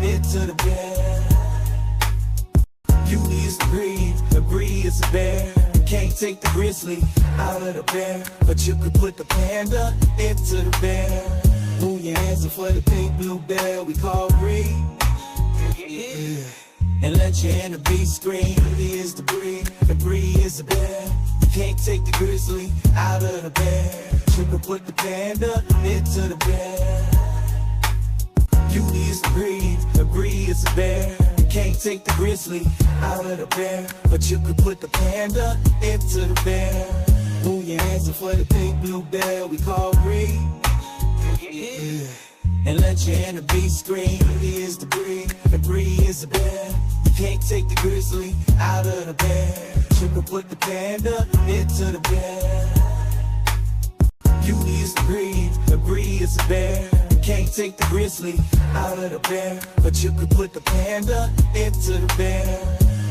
into the bear. You is the breed, the breed is a bear. Can't take the grizzly out of the bear, but you could put the panda into the bear. Move your hands up for the pink blue bear we call Breed. Yeah. And let your inner beast scream. He is the breed is a bear. Can't take the grizzly out of the bear. You could put the panda into the bear. You is the breed is a bear. Can't take the grizzly out of the bear, but you could put the panda into the bear. Move your hands up for the pink blue bear we call Breed. Yeah. And let your inner beast scream. He is the breed is a bear. Can't take the grizzly out of the bear. You could put the panda into the bear. You is the breed is a bear. Can't take the grizzly out of the bear, but you could put the panda into the bear.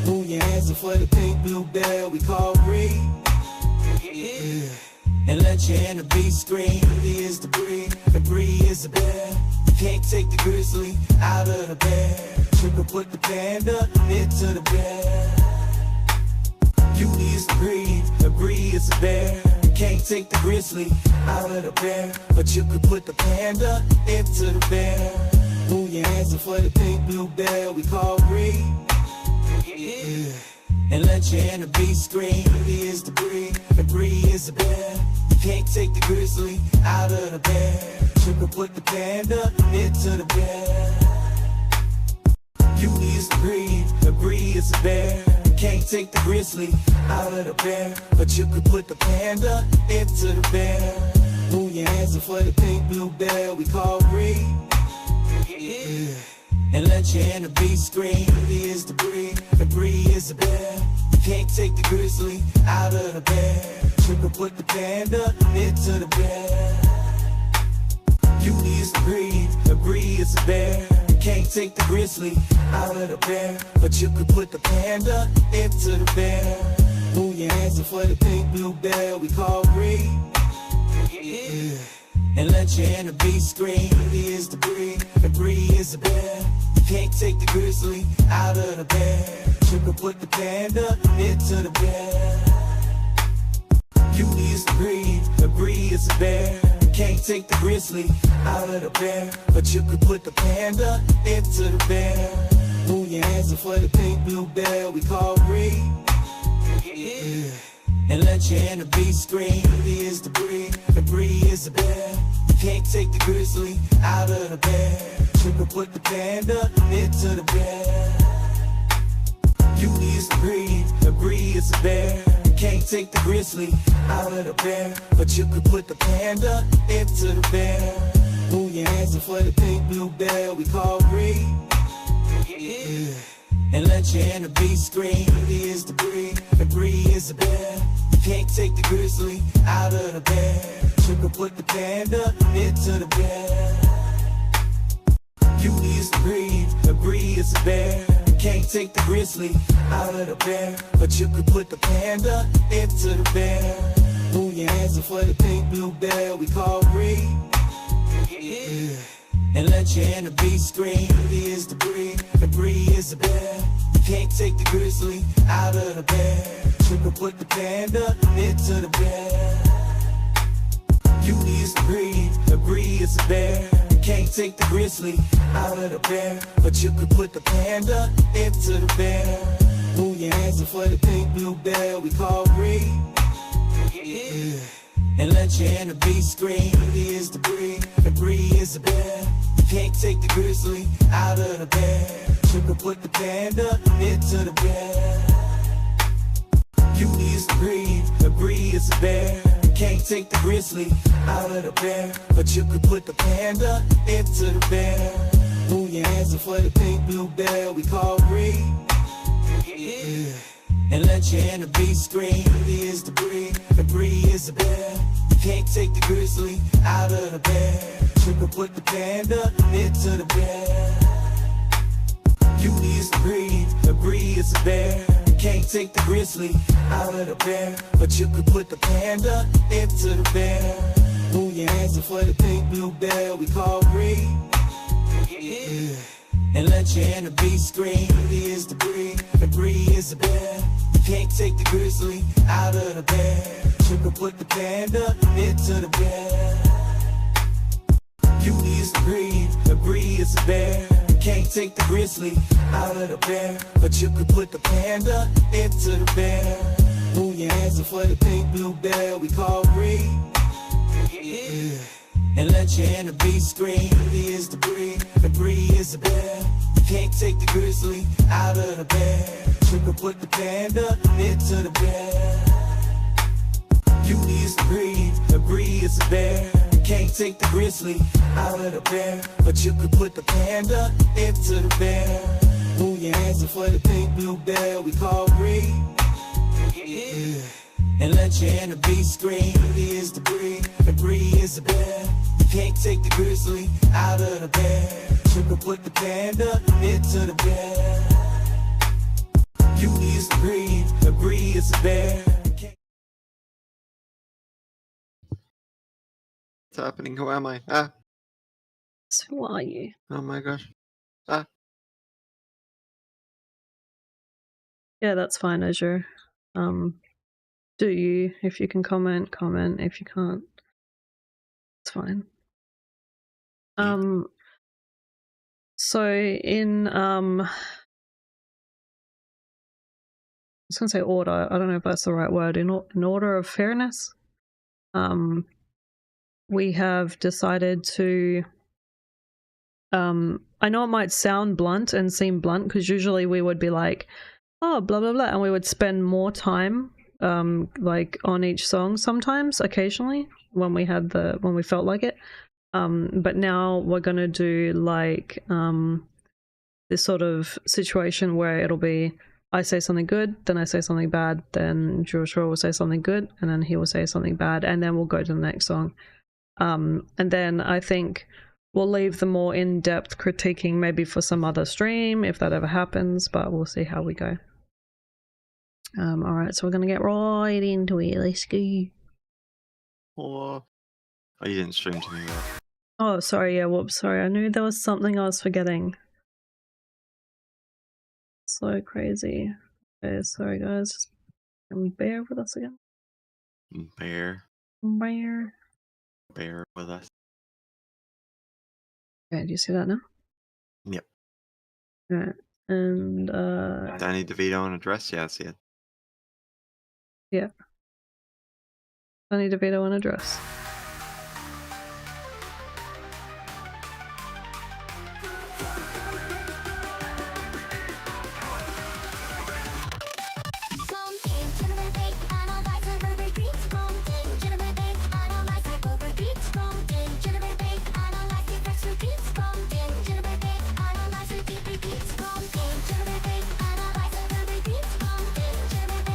Move your hands up for the pink blue bear we call Breed. Yeah. And let your inner beast scream. He is the breed is a bear. Can't take the grizzly out of the bear. You could put the panda into the bear. You is the breed is a bear. Can't take the grizzly out of the bear, but you could put the panda into the bear. Move your hands up for the pink blue bear we call Breed. Yeah. And let your inner beast scream. He is the breed is a bear. Can't take the grizzly out of the bear. You could put the panda into the bear. You is the breed is a bear. Can't take the grizzly out of the bear, but you could put the panda into the bear. Move your hands up for the pink blue bear we call Breed. Yeah. And let your inner beast scream. He is the breed is a bear. Can't take the grizzly out of the bear. You could put the panda into the bear. You is the breed is a bear. Can't take the grizzly out of the bear, but you could put the panda into the bear. Move your hands up for the pink blue bear we call Breed. Yeah. And let your inner beast scream. He is the breed is a bear. Can't take the grizzly out of the bear. You could put the panda into the bear. You is the breed is a bear. Can't take the grizzly out of the bear, but you could put the panda into the bear. Move your hands up for the pink blue bear we call Breed. Yeah. And let your inner beast scream. He is the breed is a bear. Can't take the grizzly out of the bear. You could put the panda into the bear. You is the breed is a bear. Can't take the grizzly out of the bear, but you could put the panda into the bear. Move your hands up for the pink blue bear we call Breed. Yeah. And let your inner beast scream. He is the breed is a bear. Can't take the grizzly out of the bear. You could put the panda into the bear. You is the breed is a bear. Can't take the grizzly out of the bear, but you could put the panda into the bear. Move your hands up for the pink blue bear we call Breed. Yeah. And let your inner beast scream. He is the breed is a bear. Can't take the grizzly out of the bear. You could put the panda into the bear. You is the breed is a bear. Can't take the grizzly out of the bear, but you could put the panda into the bear. Move your hands up for the pink blue bear we call Breed. Yeah. And let your inner beast scream. He is the breed is a bear. Can't take the grizzly out of the bear. You could put the panda into the bear. You is the breed is a bear. Can't take the grizzly out of the bear, but you could put the panda into the bear. Move your hands up for the pink blue bear we call Breed. Yeah. And let your inner beast scream. He is the breed is a bear. Can't take the grizzly out of the bear. You could put the panda into the bear. You is the breed is a bear. Can't take the grizzly out of the bear, but you could put the panda into the bear. Move your hands up for the pink blue bear we call Breed. Yeah. and let your inner beast scream. He is the breed is the bear. You can't take the grizzly out of the bear. You can put the panda into the bear. Beauty is the breed is the bear. You can't take the grizzly out of the bear, but you can put the panda into the bear. Move your hands up for the pink blue bear we call Breed. Yeah. And let your inner beast scream. He is the breed is the bear. You can't take the grizzly out of the bear. You can put the panda into the bear. Beauty is the breed is the bear. You can't take the grizzly out of the bear, but you can put the panda into the bear. Move your hands up for the pink blue bear we call Breed. Yeah. And let your inner beast scream. He is the breed is the bear. You can't take the grizzly out of the bear. You can put the panda into the bear. Beauty is the breed is the bear. What's happening? Who am I? Ah! So who are you? Oh my gosh. Ah! Yeah, that's fine, Azure. Do you? If you can comment, comment. If you can't, it's fine. So in I was gonna say order. I don't know if that's the right word. In order of fairness, we have decided to. I know it might sound blunt and seem blunt because usually we would be like, oh, blah blah blah, and we would spend more time like on each song sometimes, occasionally when we felt like it. But now we're gonna do like this sort of situation where it'll be I say something good, then I say something bad, then Jorshua will say something good, and then he will say something bad, and then we'll go to the next song. And then I think we'll leave the more in-depth critiquing maybe for some other stream if that ever happens, but we'll see how we go. Alright, so we're gonna get right into it. Let's go. Oh, you didn't stream to me though. Oh, sorry, yeah, whoops, sorry. I knew there was something I was forgetting. So crazy. Okay, sorry guys. Just bear with us again. Bear with us. Okay, do you see that now? Yep. Alright, and Danny DeVito in a dress? Yeah, I see it. yeah. Danny DeVito in a dress.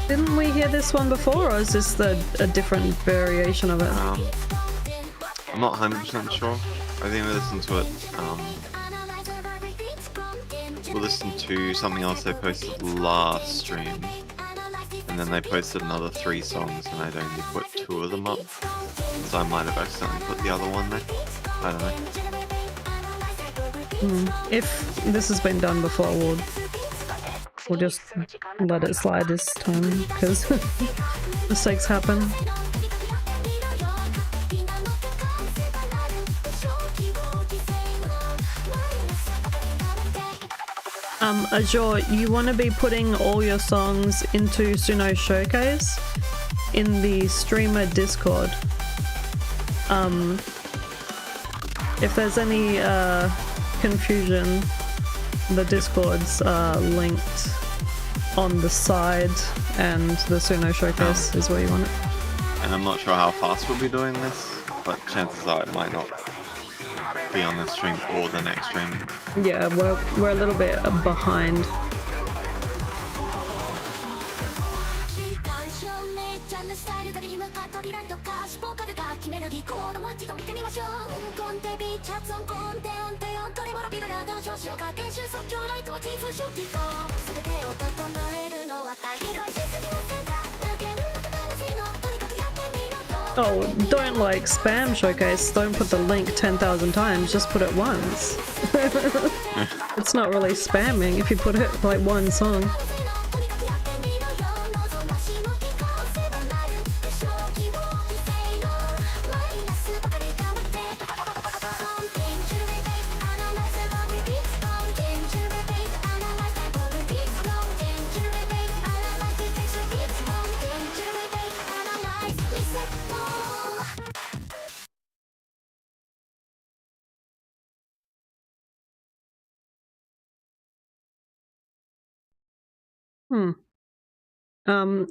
Didn't we hear this one before, or is this a different variation of it? I'm not 100% sure. I think we listened to it. We listened to something else they posted last stream, and then they posted another 3 songs, and I'd only put 2 of them up, so I might have accidentally put the other one there. I don't know. If this has been done before, we'll just let it slide this time, because mistakes happen. Azure, you want to be putting all your songs into Suno Showcase in the streamer Discord. If there's any confusion, the Discord's linked on the side, and the Suno Showcase is where you want it. And I'm not sure how fast we'll be doing this, but chances are it might not be on this stream or the next stream. Yeah, we're a little bit behind. Oh, don't like spam Showcase, don't put the link 10,000 times, just put it once. It's not really spamming if you put it like one song.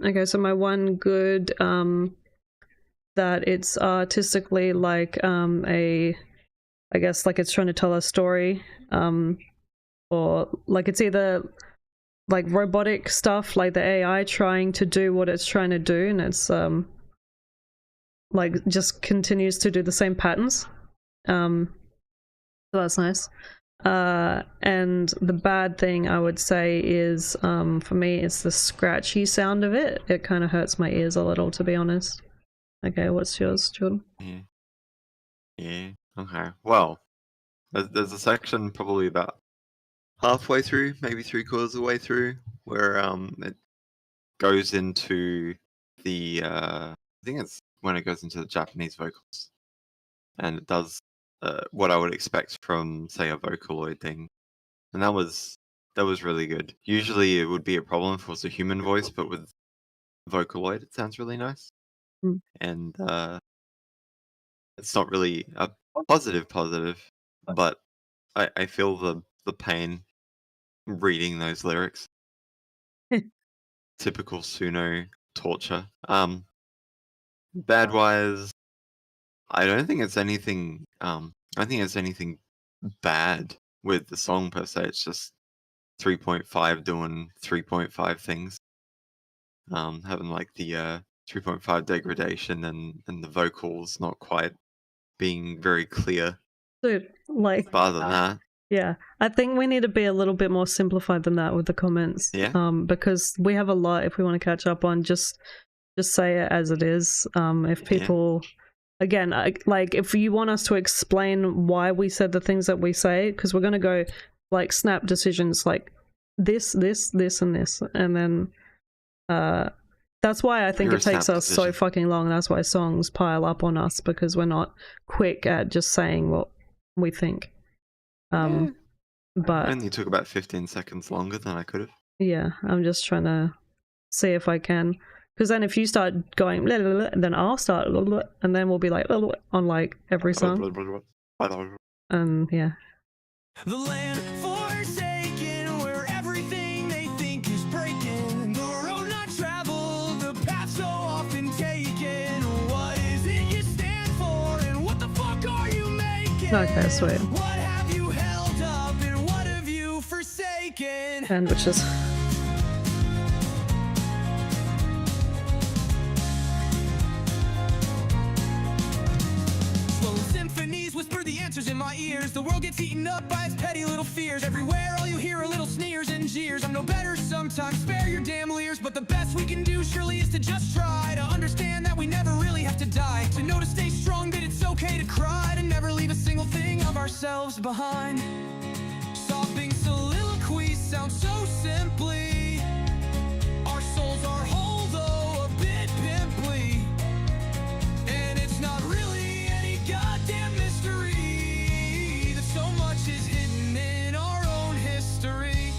Okay, so my one good, that it's artistically like, I guess like it's trying to tell a story, or like it's either like robotic stuff, like the AI trying to do what it's trying to do, and it's, like just continues to do the same patterns. So that's nice. And the bad thing I would say is, for me, it's the scratchy sound of it. It kind of hurts my ears a little, to be honest. Okay, what's yours, Jordan? Yeah. Okay. Well, there's a section probably about halfway through, maybe 3/4 of the way through, where it goes into the I think it's when it goes into the Japanese vocals, and it does what I would expect from, say, a Vocaloid thing, and that was really good. Usually it would be a problem if it was a human voice, but with Vocaloid it sounds really nice. And it's not really a positive, but I feel the pain reading those lyrics. Typical Suno torture. Bad wise, I don't think it's anything. I don't think it's anything bad with the song per se. It's just 3.5 doing 3.5 things. Having like the 3.5 degradation and the vocals not quite being very clear. Dude, like, But other than that, yeah, I think we need to be a little bit more simplified than that with the comments. Yeah. Because we have a lot if we want to catch up on. Just say it as it is. If people, again, like if you want us to explain why we said the things that we say, because we're gonna go like snap decisions like this, and this, and then that's why I think it takes us so fucking long. That's why songs pile up on us, because we're not quick at just saying what we think. But it only took about 15 seconds longer than I could have. Yeah, I'm just trying to see if I can, because then if you start going blah, blah, blah, then I'll start blah, blah, and then we'll be like blah, blah, on like every song. And yeah. The land forsaken, where everything they think is breaking. The road not traveled, the path so often taken. What is it you stand for, and what the fuck are you making? Okay, sweet. What have you held up, and what have you forsaken? Sandwiches. Whisper the answers in my ears. The world gets eaten up by its petty little fears. Everywhere all you hear are little sneers and jeers. I'm no better sometimes, spare your damn leers. But the best we can do surely is to just try to understand that we never really have to die. To know to stay strong, that it's okay to cry. To never leave a single thing of ourselves behind. Sobbing soliloquies sound so simply. Our souls are whole though a bit pimply. And it's not really any goddamn mystery that so much is hidden in our own history.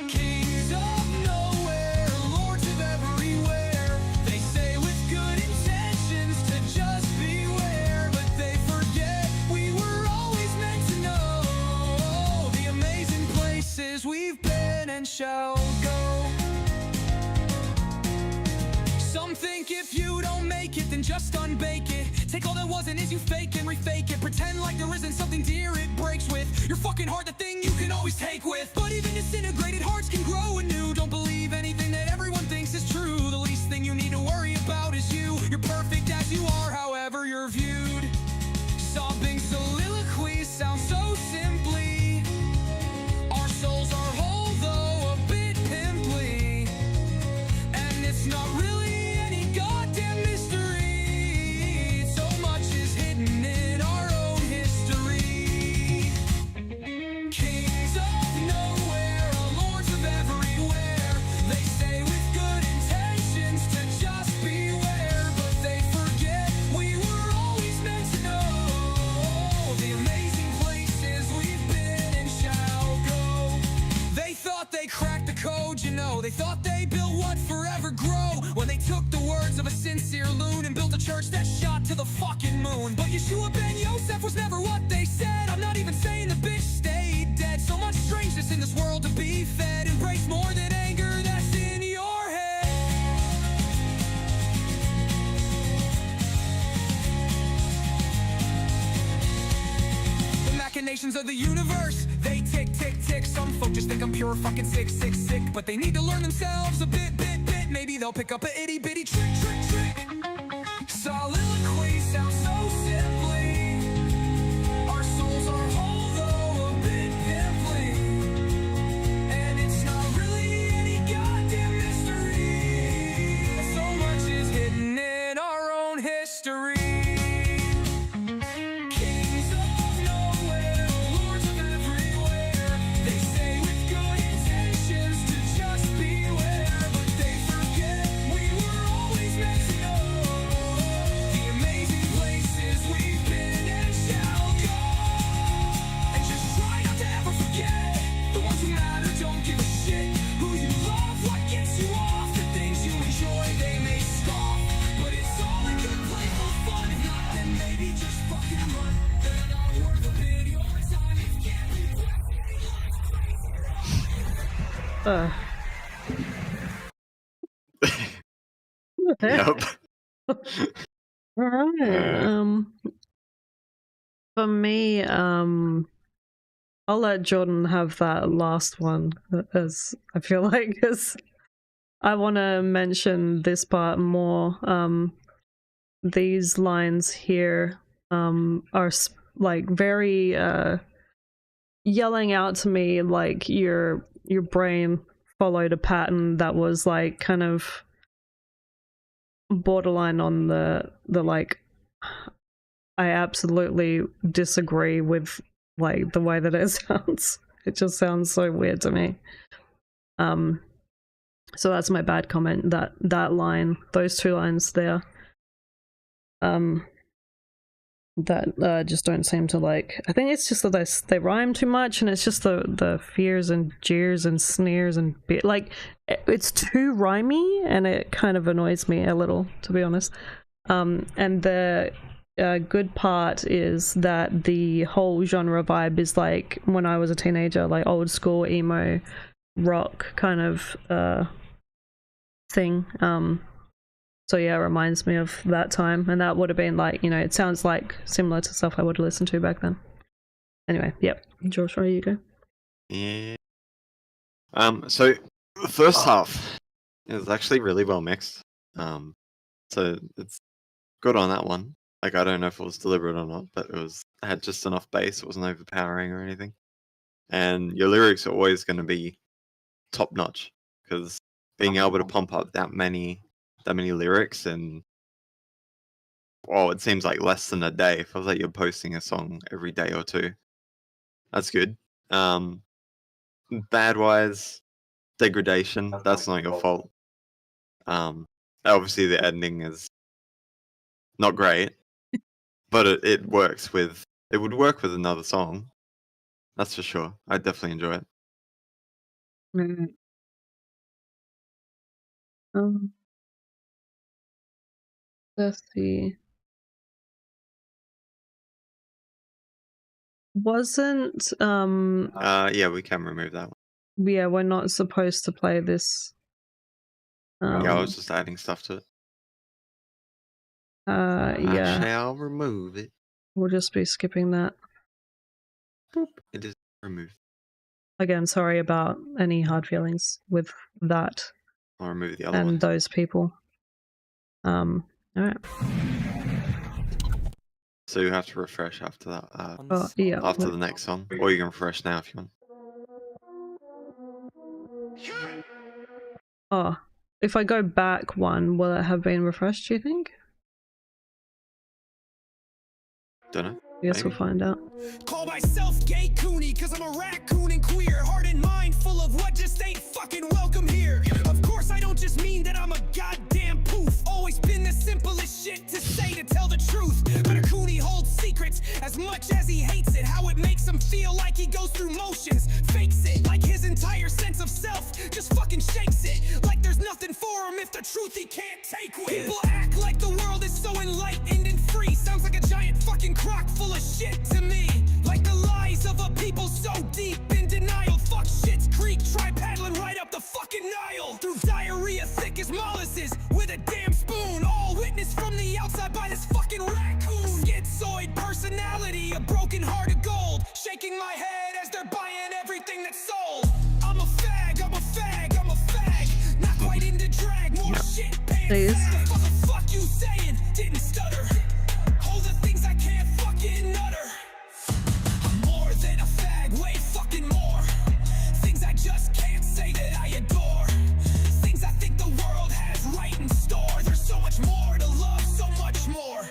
Kings of nowhere, lords of everywhere. They say with good intentions to just beware, but they forget we were always meant to know the amazing places we've been and shall go. Some think if you don't make it, then just unbake it. Take all that wasn't is you fake and refake it. Pretend like there isn't something dear it breaks with. Your fucking heart, the thing you can always take with. But even disintegrated hearts can grow anew. Don't believe anything that everyone thinks is true. The least thing you need to worry about is you. You're perfect as you are, however you're viewed. Sobbing soliloquies sound so simply. Our souls are whole though a bit pimply. And it's not really any goddamn mystery. So much is hidden in our own history. they thought they built what forever grow, when they took the words of a sincere loon and built a church that shot to the fucking moon. But Yeshua ben Yosef was never what they said. I'm not even saying the bitch stayed dead. So much strangeness in this world to be fed. Embrace more than anger that's in your head. The machinations of the universe, they tick, tick, tick. Some folk just think I'm pure fucking sick, sick, sick. But they need to learn themselves a bit, bit, bit. Maybe they'll pick up a itty bitty trick, trick, trick. Soliloquy sounds so simply. Our souls are whole though a bit pimply. And it's not really any goddamn mystery. So much is hidden in our own history. Kings of nowhere, lords of everywhere. They say with good intentions to just beware, but they forget we were always meant to know the amazing places we've been and shall go. And just try not to ever forget the ones who matter don't give a shit. Who you love, what gets you off, the things you enjoy, they may scoff, but it's all a good playful fun. If not, then maybe just fucking run. They're not worth a bit of your time. If you can't be crazy, Yep. Alright. For me, I'll let Jordan have that last one, as I feel like, because I want to mention this part more. These lines here are like very yelling out to me, like your brain followed a pattern that was like kind of borderline on the like, I absolutely disagree with like the way that it sounds. It just sounds so weird to me. So that's my bad comment. That line, those two lines there, that just don't seem to like. I think it's just that they rhyme too much, and it's just the fears and jeers and sneers and like it's too rhymey, and it kind of annoys me a little, to be honest. And the good part is that the whole genre vibe is like when I was a teenager, like old school emo rock kind of thing. So yeah, it reminds me of that time, and that would have been like, you know, it sounds like similar to stuff I would have listened to back then. Anyway, yep. Jorshua, you go. Yeah. So the first half is actually really well mixed. So it's good on that one. Like, I don't know if it was deliberate or not, but it had just enough bass. It wasn't overpowering or anything. And your lyrics are always going to be top notch, because being able to pump up that many lyrics in, well, it seems like less than a day. It feels like you're posting a song every day or two. That's good. Bad wise, degradation. That's not your fault. Obviously the editing is not great, but it works with. It would work with another song. That's for sure. I definitely enjoy it. Right. Let's see. Wasn't Yeah, we can remove that one. yeah, we're not supposed to play this. Yeah, I was just adding stuff to it. Yeah, I shall remove it. we'll just be skipping that. Boop. It is removed. Again, sorry about any hard feelings with that I'll remove the other and one. those people. All right. So you have to refresh after that. Yeah. After the next song, or you can refresh now if you want. Oh, if I go back one, will it have been refreshed, do you think? Don't know. I guess we'll find out. Call myself gay cooney, cause I'm a raccoon and queer. Heart and mind full of what just ain't fucking welcome here. Of course I don't just mean that I'm a goddamn poof. Always been the simplest shit to say, to tell the truth. But a cooney holds secrets as much as he hates it. How it makes him feel like he goes through motions, fakes it like his entire sense of self just fucking shakes it. Like there's nothing for him if the truth he can't take with. People act like the world is so enlightened and free. Sounds like a giant fucking crock full of shit to me. Like the lies of a people so deep in denial. Fuck Shit's Creek, try paddling right up the fucking Nile. Through diarrhea thick as molasses with a damn spoon. All witnessed from the outside by this fucking raccoon. Schizoid personality, a broken heart of gold. Shaking my head as they're buying everything that's sold. I'm a fag, I'm a fag, I'm a fag. Not quite into drag, more shit pants. What the fuck you saying? Didn't stutter. All the things I can't fucking utter. I'm more than a fag, way fucking more. Things I just can't say that I adore. Things I think the world has right in store. There's so much more to love, so much more.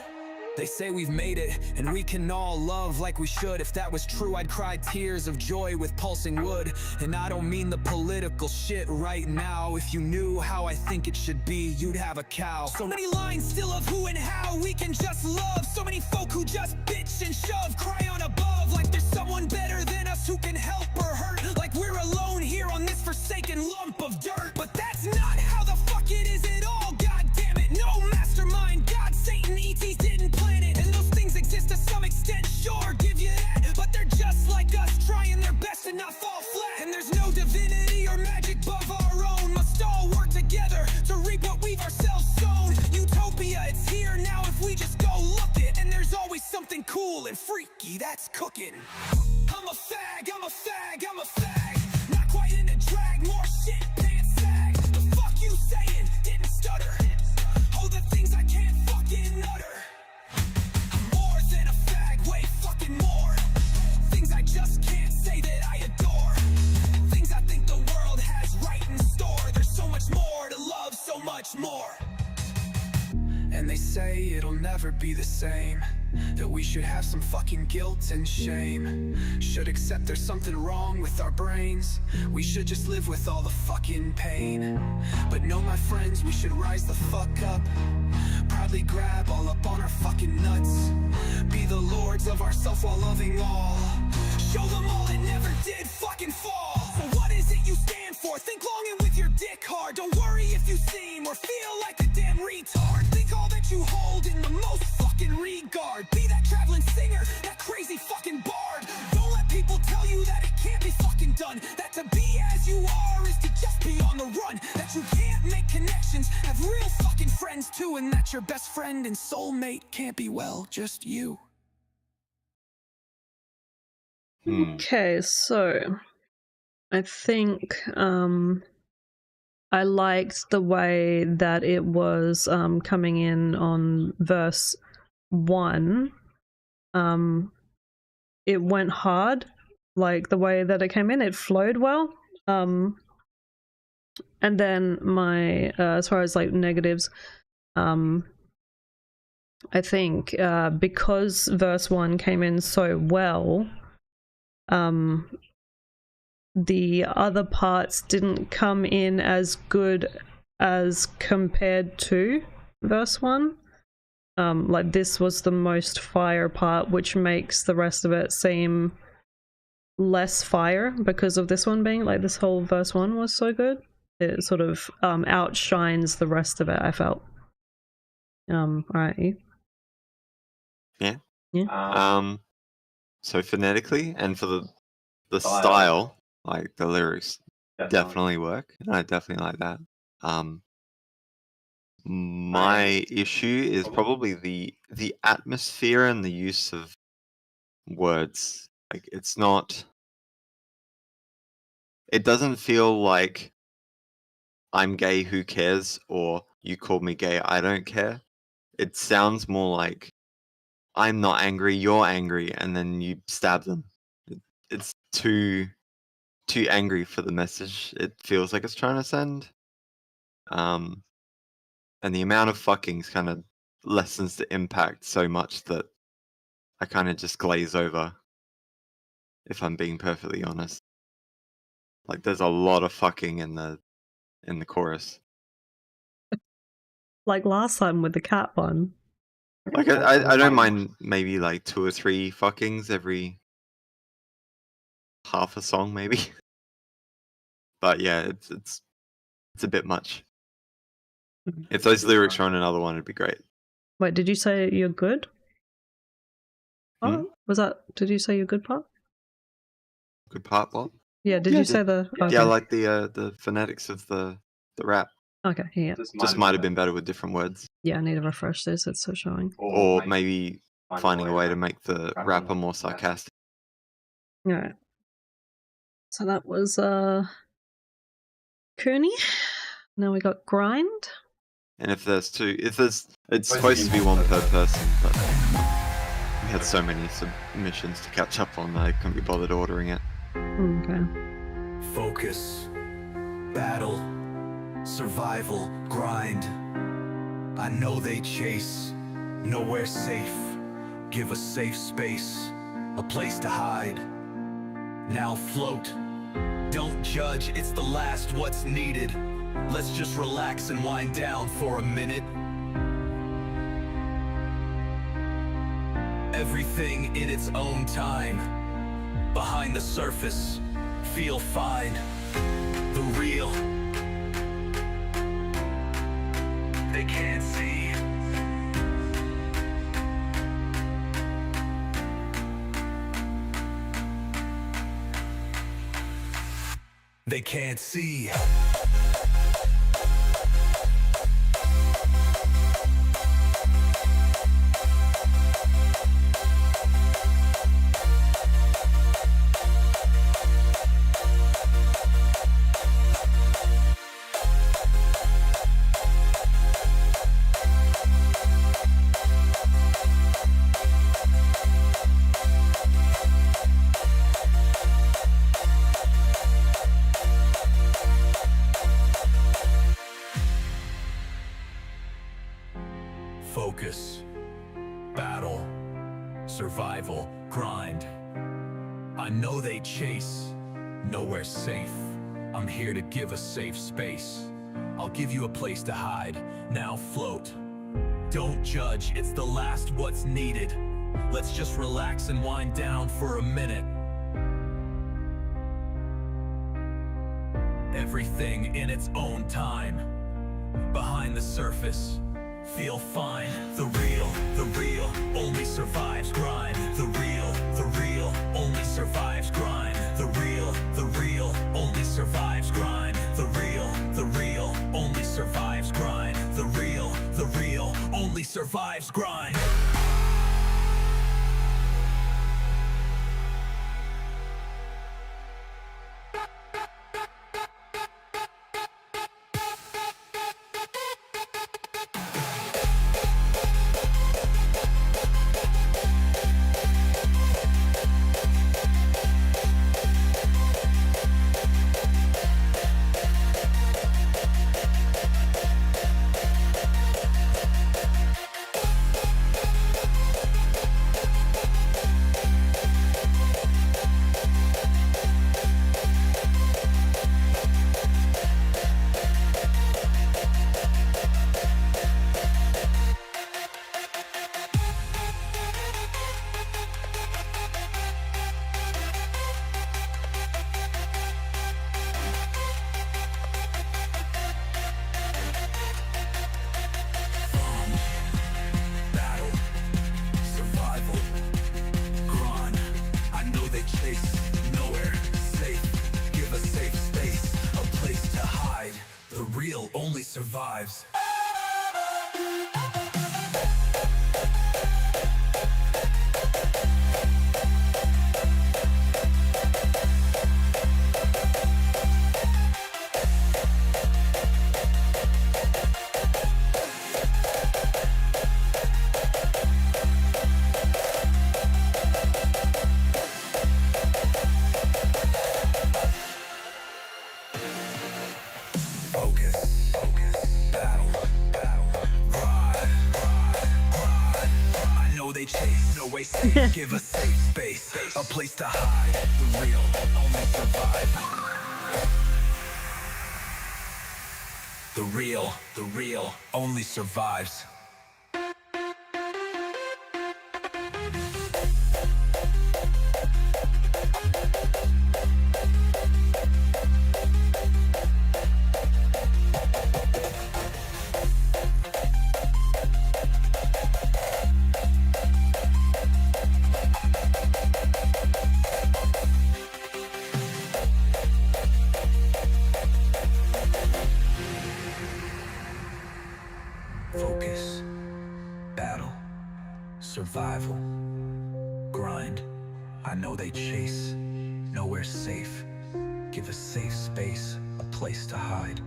They say we've made it, and we can all love like we should. If that was true, I'd cry tears of joy with pulsing wood. And I don't mean the political shit right now. If you knew how I think it should be, you'd have a cow. So many lines still of who and how we can just love. So many folk who just bitch and shove, cry on above. Like there's someone better than us who can help or hurt. Like we're alone here on this forsaken lump of dirt. But that's not how the fuck it is at all, god damn it. No mastermind, God, Satan, ETs didn't plan it. And those things exist to some extent, sure, give you that. But they're just like us, trying their best to not fall flat. And there's no divinity or magic above our own. Must all work together to reap what we've ourselves sown. Utopia, it's here now if we just go look it. And there's always something cool and freaky that's cooking. I'm a fag, I'm a fag, I'm a fag. Not quite into drag, more shit pants sag. The fuck you saying? Didn't stutter. All the things I can't fucking utter. I'm more than a fag, way fucking more. Things I just can't say that I adore. Things I think the world has right in store. There's so much more to love, so much more. And they say it'll never be the same. That we should have some fucking guilt and shame. Should accept there's something wrong with our brains. We should just live with all the fucking pain. But no, my friends, we should rise the fuck up. Proudly grab all up on our fucking nuts. Be the lords of ourself while loving all. Show them all it never did fucking fall. So what is it you stand for? Think long and with your dick hard. Don't worry if you seem or feel like a damn retard. Think all that you hold in the most fucking regard. Be that traveling singer, that crazy fucking bard. Don't let people tell you that it can't be fucking done. That to be as you are is to just be on the run. That you can't make connections, have real fucking friends too. And that your best friend and soulmate can't be, well, just you. Okay, so I think I liked the way that it was coming in on verse 1. It went hard, like the way that it came in, it flowed well. And then my as far as like negatives, I think because verse 1 came in so well, the other parts didn't come in as good as compared to verse 1. Like this was the most fire part, which makes the rest of it seem less fire because of this one being like this whole verse 1 was so good. It sort of outshines the rest of it, I felt. Alright, you? Yeah. So phonetically and for the style, like the lyrics definitely work, and I definitely like that. My issue is probably the atmosphere and the use of words. Like it's not. It doesn't feel like I'm gay, who cares, or you called me gay, I don't care. It sounds more like I'm not angry, you're angry, and then you stab them. It's too angry for the message it feels like it's trying to send. And the amount of fuckings kind of lessens the impact so much that I kind of just glaze over, if I'm being perfectly honest. Like there's a lot of fucking in the chorus. Like last time with the cat one. Like I don't mind maybe like 2 or 3 fuckings every half a song maybe. But yeah, it's a bit much. If those lyrics were on another one, it'd be great. Wait, did you say you're good? Hmm? Did you say you're good part? Good part, what? Yeah, did you say the... Okay. Yeah, I like the phonetics of the rap. Okay, yeah. Just might have been better with different words. Yeah, I need to refresh this, it's still showing. Or maybe finding a way to make the rapper more sarcastic. Alright. So that was Cooney. Now we got Grind. And if there's it's supposed to be one per person, but we had so many submissions to catch up on that I couldn't be bothered ordering it. Okay. Focus, battle, survival, grind. I know they chase, nowhere safe. Give a safe space, a place to hide. Now float, don't judge, it's the last what's needed. Let's just relax and wind down for a minute. Everything in its own time. Behind the surface, feel fine. The real, they can't see. They can't see. Focus, battle, survival, grind. I know they chase, nowhere safe. I'm here to give a safe space. I'll give you a place to hide, now float. Don't judge, it's the last what's needed. Let's just relax and wind down for a minute. Everything in its own time. Behind the surface, feel fine. The real only survives grind. The real only survives grind. The real only survives grind. The real only survives grind. The real only survives grind. Only survives. Give a safe space, a place to hide. The real only survive. The real only survives. they chase. Nowhere safe. Give a safe space, a place to hide.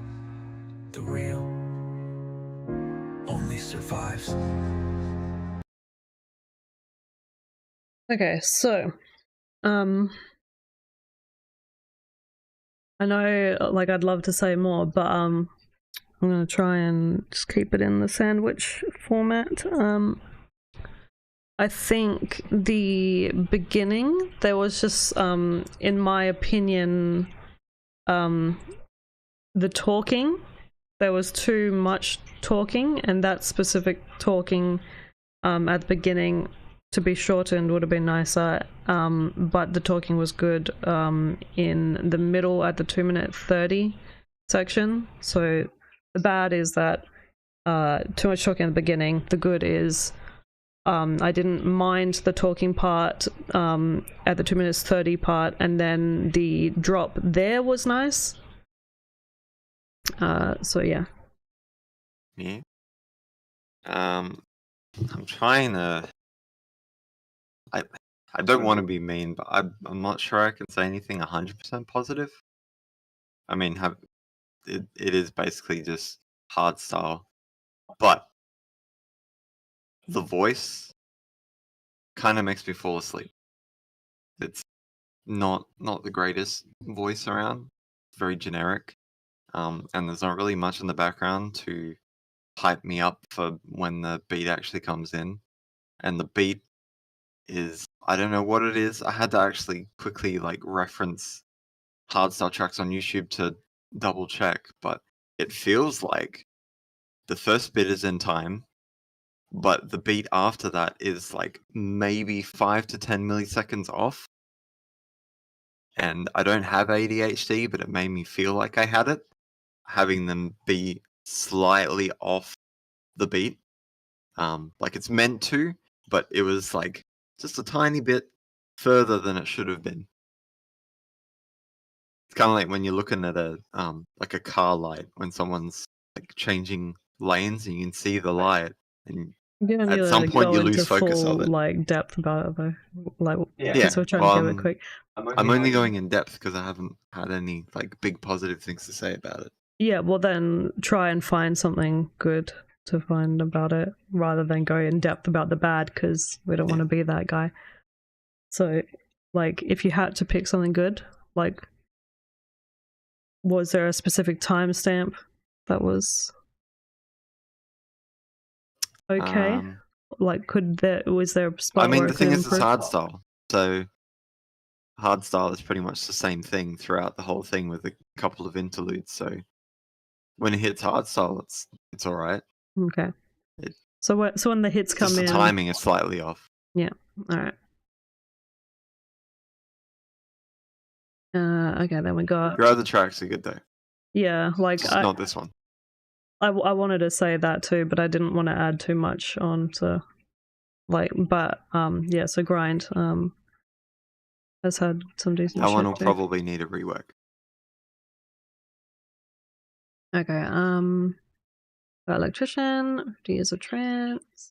The real only survives. Okay, so I know, like, I'd love to say more, but I'm gonna try and just keep it in the sandwich format. I think the beginning, there was just, in my opinion, the talking, there was too much talking, and that specific talking at the beginning to be shortened would have been nicer, but the talking was good in the middle at the 2-minute 30 section. So the bad is that too much talking at the beginning. The good is I didn't mind the talking part at the 2 minutes 30 part, and then the drop there was nice. So yeah. Yeah. I'm trying to. I don't want to be mean, but I'm not sure I can say anything 100% positive. I mean, it is basically just hardstyle, but the voice kind of makes me fall asleep. It's not the greatest voice around. It's very generic, and there's not really much in the background to hype me up for when the beat actually comes in. And the beat is, I don't know what it is. I had to actually quickly reference hardstyle tracks on YouTube to double check, but it feels like the first bit is in time, but the beat after that is maybe 5 to 10 milliseconds off. And I don't have ADHD, but it made me feel like I had it, having them be slightly off the beat. It's meant to, but it was just a tiny bit further than it should have been. It's kind of like when you're looking at a car light when someone's changing lanes and you can see the light, and at some point you lose focus of it. Depth about it though, Yeah. because we're trying to give it quick. I'm only going in depth because I haven't had any big positive things to say about it. Yeah, well then try and find something good to find about it rather than go in depth about the bad, because we don't want to be that guy. So if you had to pick something good, was there a specific timestamp that was okay? Was there a spot? I mean, where the thing is, it's hardstyle, so hardstyle is pretty much the same thing throughout the whole thing with a couple of interludes. So when it hits hardstyle, it's all right. Okay. So when the hits come in, the timing is slightly off. Yeah. All right. Okay, then we got. Your other tracks are good though. Yeah, Just not this one. I wanted to say that too, but I didn't want to add too much on to, yeah. So Grind has had some decent. That one will too. probably need a rework. Okay. Got Electrician, 50 Years of Trance.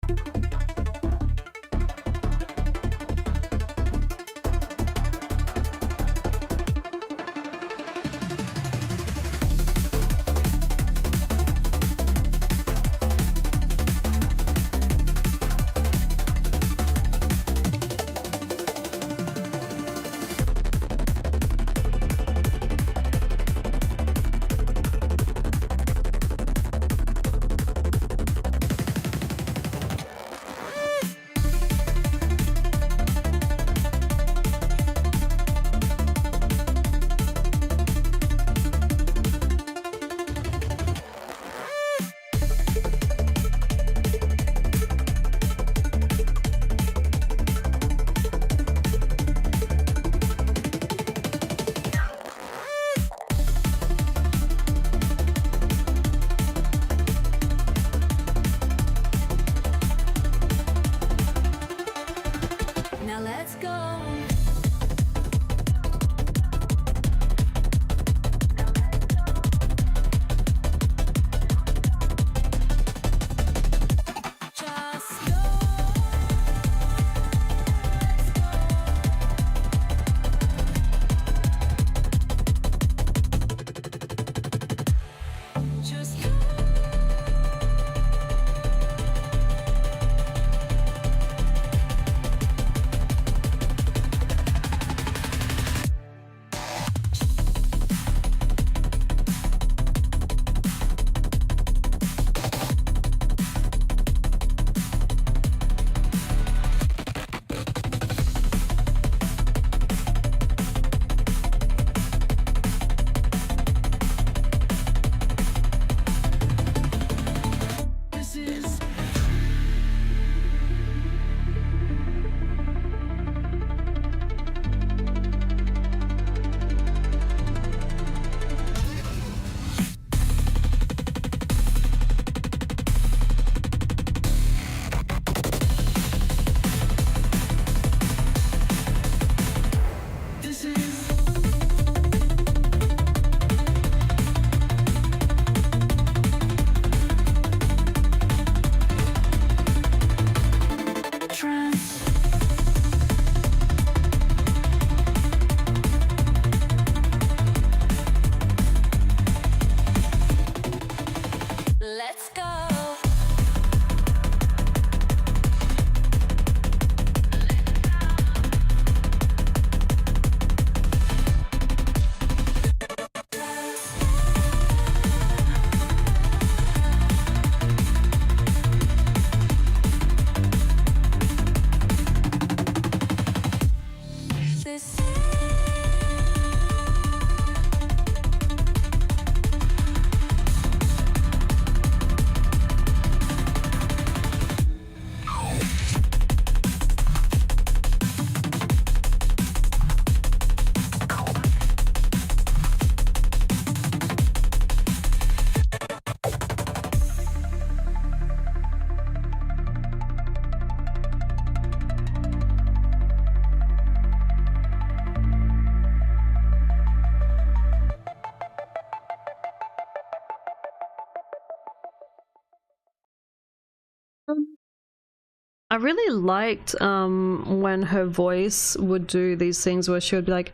I really liked when her voice would do these things where she would be like,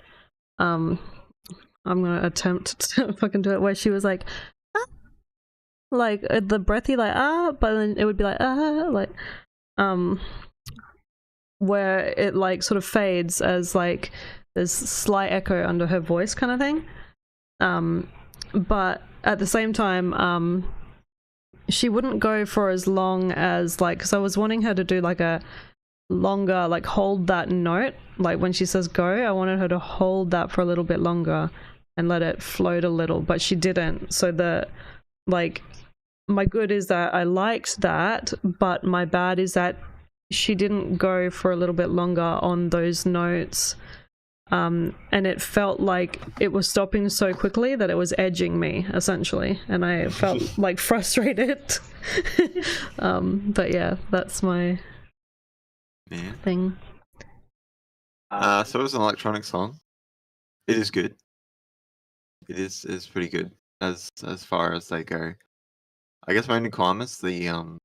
I'm gonna attempt to fucking do it, where she was like, ah, like the breathy like but then it would be like like where it like sort of fades as like there's slight echo under her voice kind of thing. But at the same time, she wouldn't go for as long as like, because I was wanting her to do like a longer, like hold that note, like when she says go, I wanted her to hold that for a little bit longer and let it float a little, but she didn't. So the like my good is that I liked that, but my bad is that she didn't go for a little bit longer on those notes. And it felt like it was stopping so quickly that it was edging me essentially, and I felt like frustrated. But yeah, that's my thing. So it was an electronic song. It is good. It is pretty good as far as they go. I guess my only comment is the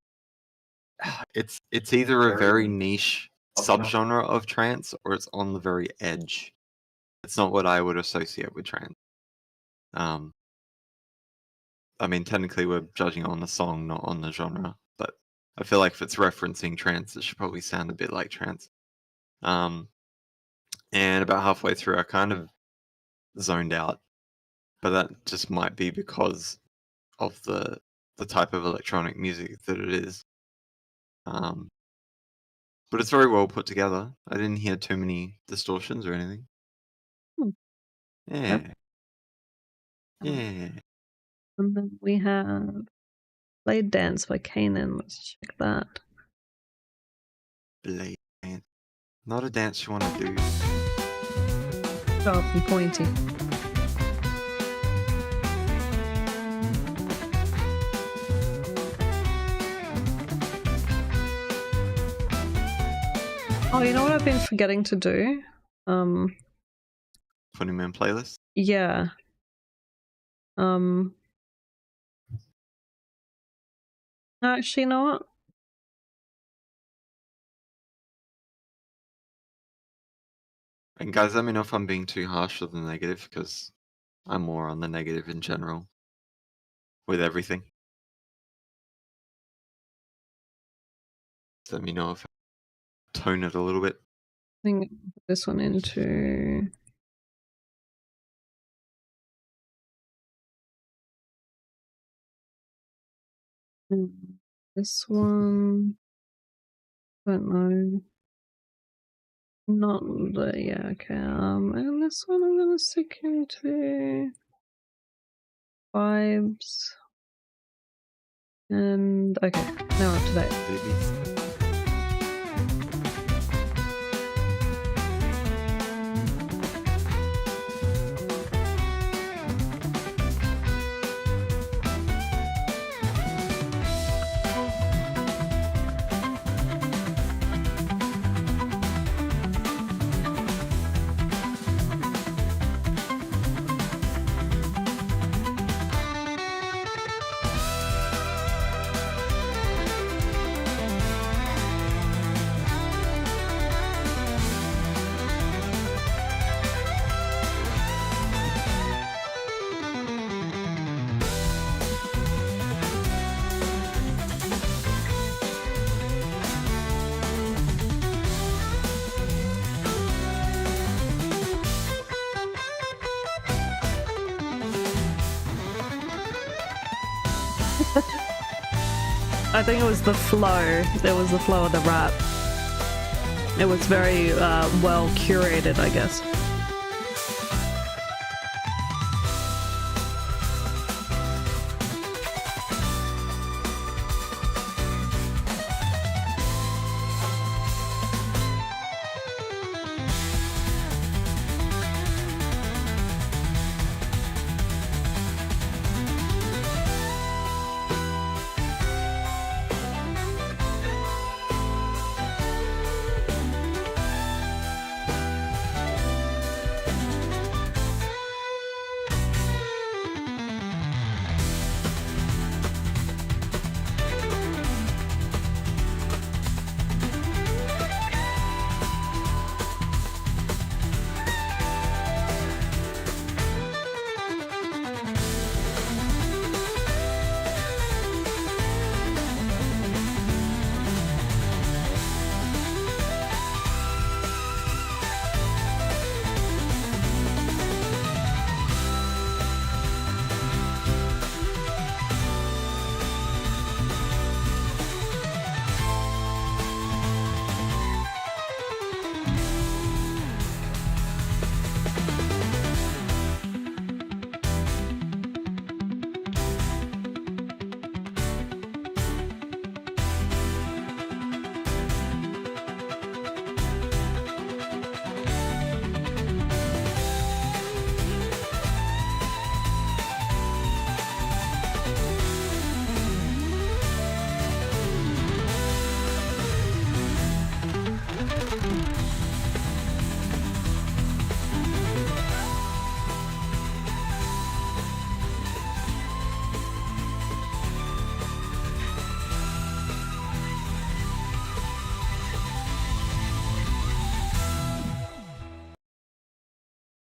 it's either a very niche subgenre of trance or it's on the very edge. It's not what I would associate with trance. I mean, technically we're judging on the song, not on the genre, but I feel like if it's referencing trance, it should probably sound a bit like trance. And about halfway through, I kind of zoned out, but that just might be because of the type of electronic music that it is. But it's very well put together. I didn't hear too many distortions or anything. Yeah. Yeah. And then we have Blade Dance by Kanan. Let's check that. Blade dance. Not a dance you want to do. Sharp and pointy. Oh, you know what I've been forgetting to do? Put him in playlist. Yeah. Actually, you know what? And guys, let me know if I'm being too harsh or the negative, because I'm more on the negative in general with everything. Let me know if I tone it a little bit. I think put this one into this one. Don't know. Not the yeah, okay. And this one I'm gonna stick into vibes. And okay, now we're up to date. I think it was the flow. It was the flow of the rap. It was very well curated, I guess.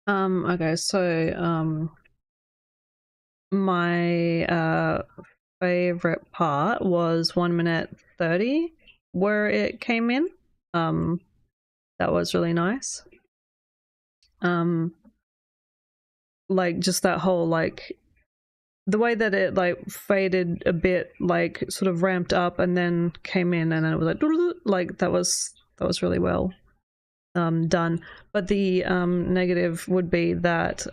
Okay, so my favorite part was 1 minute 30 where it came in. That was really nice. Like just that whole like the way that it like faded a bit, like sort of ramped up and then came in, and then it was like that was really well done. But the negative would be that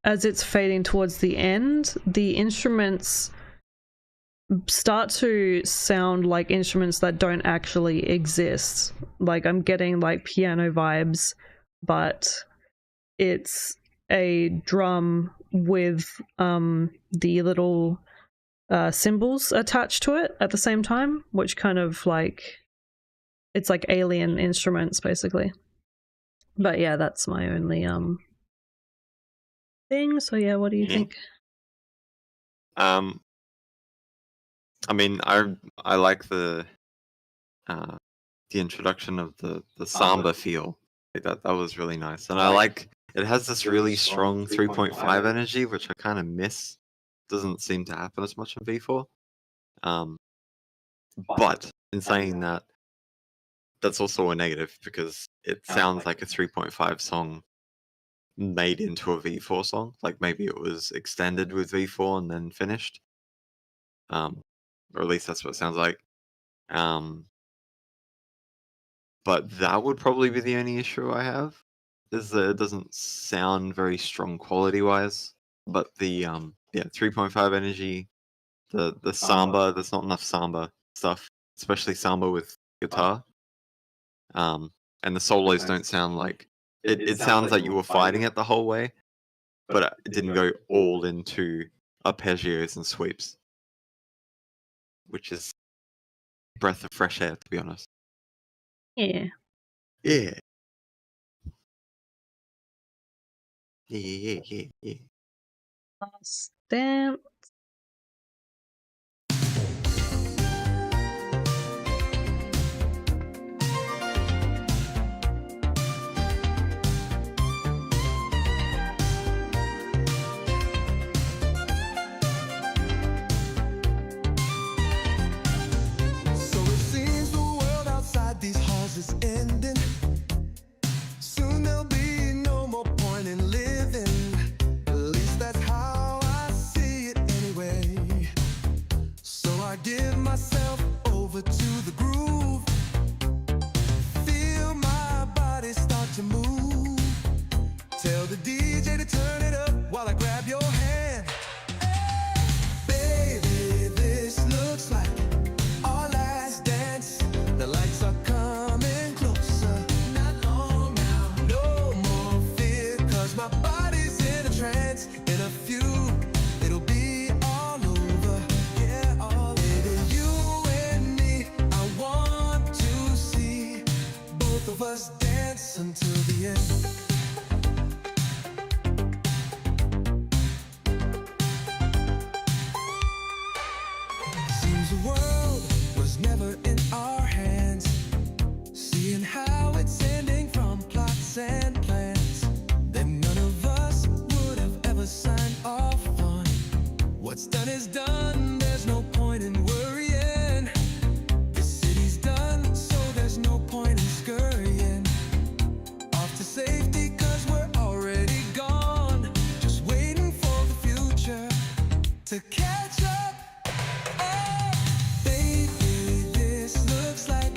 as it's fading towards the end, the instruments start to sound like instruments that don't actually exist. Like I'm getting like piano vibes, but it's a drum with the little cymbals attached to it at the same time, which kind of like it's like alien instruments basically. But yeah, that's my only thing. So yeah, what do you think? I mean, I like the introduction of the samba feel. Like that was really nice, and I like it has this really strong 3.5 energy, which I kind of miss. Doesn't seem to happen as much in V4. But in saying that, that's also a negative because it sounds like a 3.5 song made into a V4 song. Like maybe it was extended with V4 and then finished. Or at least that's what it sounds like. But that would probably be the only issue I have, is that it doesn't sound very strong quality-wise. But the 3.5 energy, the samba, there's not enough samba stuff, especially samba with guitar. And the solos don't sound like it sounds like you were fighting it the whole way, but it didn't go all into arpeggios and sweeps, which is a breath of fresh air, to be honest. Yeah. Yeah. Yeah. Stamp. So it seems the world outside these halls is ending. Soon there'll be no more point in living. At least that's how I see it anyway. So I give myself over to the groove. Feel my body start to move. Tell the DJ to turn it up while I grab your hand. Baby, this looks like our last dance. The lights are coming closer. Not long now. No more fear, 'cause my body's in a trance. In a few, it'll be all over. Yeah, all over. You and me, I want to see both of us dance until the end. Seems the world was never in our hands. Seeing how it's ending from plots and plans that none of us would have ever signed off on. What's done is done, there's no point in worrying. The city's done, so there's no point in scurrying off to safety, 'cause we're already gone. Just waiting for the future to catch up. Oh, baby, this looks like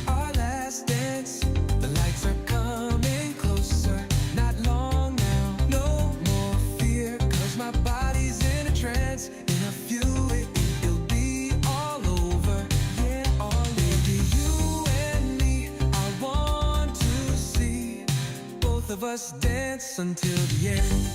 our last dance. The lights are coming closer. Not long now. No more fear, 'cause my body's in a trance. In a few, it'll be all over. Yeah, all baby, you and me. I want to see both of us dance until the end.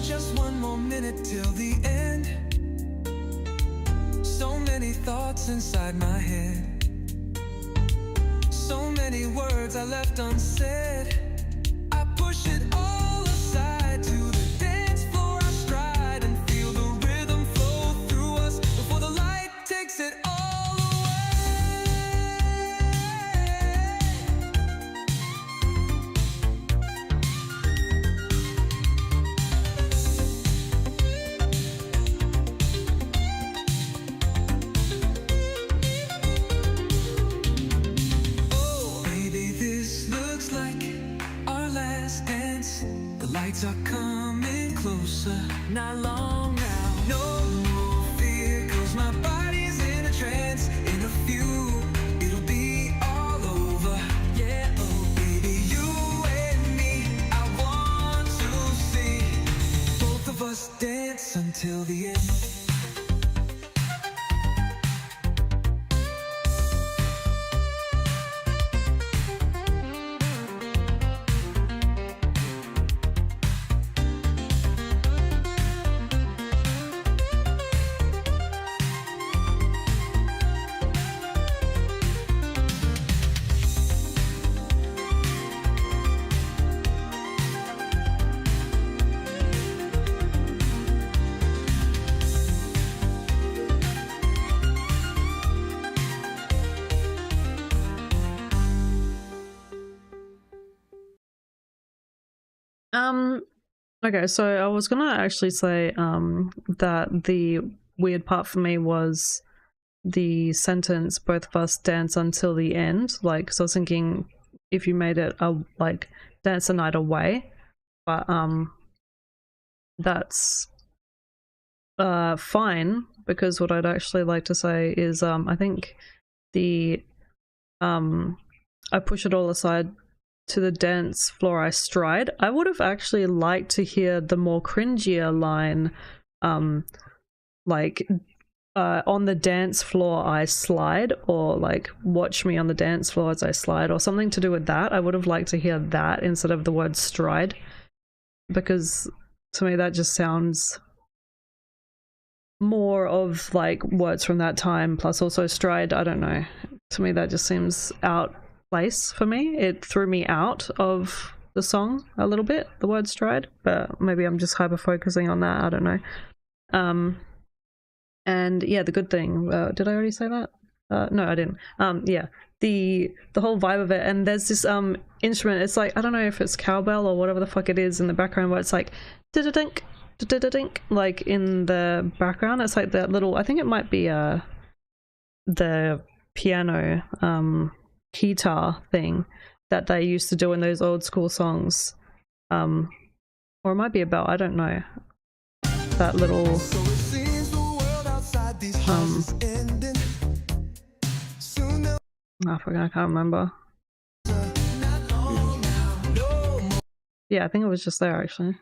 Just one more minute till the end. So many thoughts inside my head. So many words I left unsaid. closer, not long now. No more fear, 'cause my body's in a trance. In a few, it'll be all over. Yeah, oh baby, you and me, I want to see both of us dance until the end. Okay, so I was gonna actually say that the weird part for me was the sentence "both of us dance until the end." Like, so I was thinking if you made it a like dance the night away, but that's fine, because what I'd actually like to say is I think the I push it all aside to the dance floor I stride. I would have actually liked to hear the more cringier line, like on the dance floor I slide, or like watch me on the dance floor as I slide, or something to do with that. I would have liked to hear that instead of the word stride, because to me that just sounds more of like words from that time, plus also stride. I don't know, to me that just seems out place for me. It threw me out of the song a little bit, the word stride, but maybe I'm just hyper focusing on that, I don't know. And yeah, the good thing, did I already say that? No, I didn't. Yeah, the whole vibe of it, and there's this instrument, it's like, I don't know if it's cowbell or whatever the fuck it is in the background, but it's like da-da-dink, da-da-dink, like in the background. It's like that little, I think it might be the piano guitar thing that they used to do in those old school songs, or it might be a bell, I don't know. That little I forgot, I can't remember. Yeah, I think it was just there actually.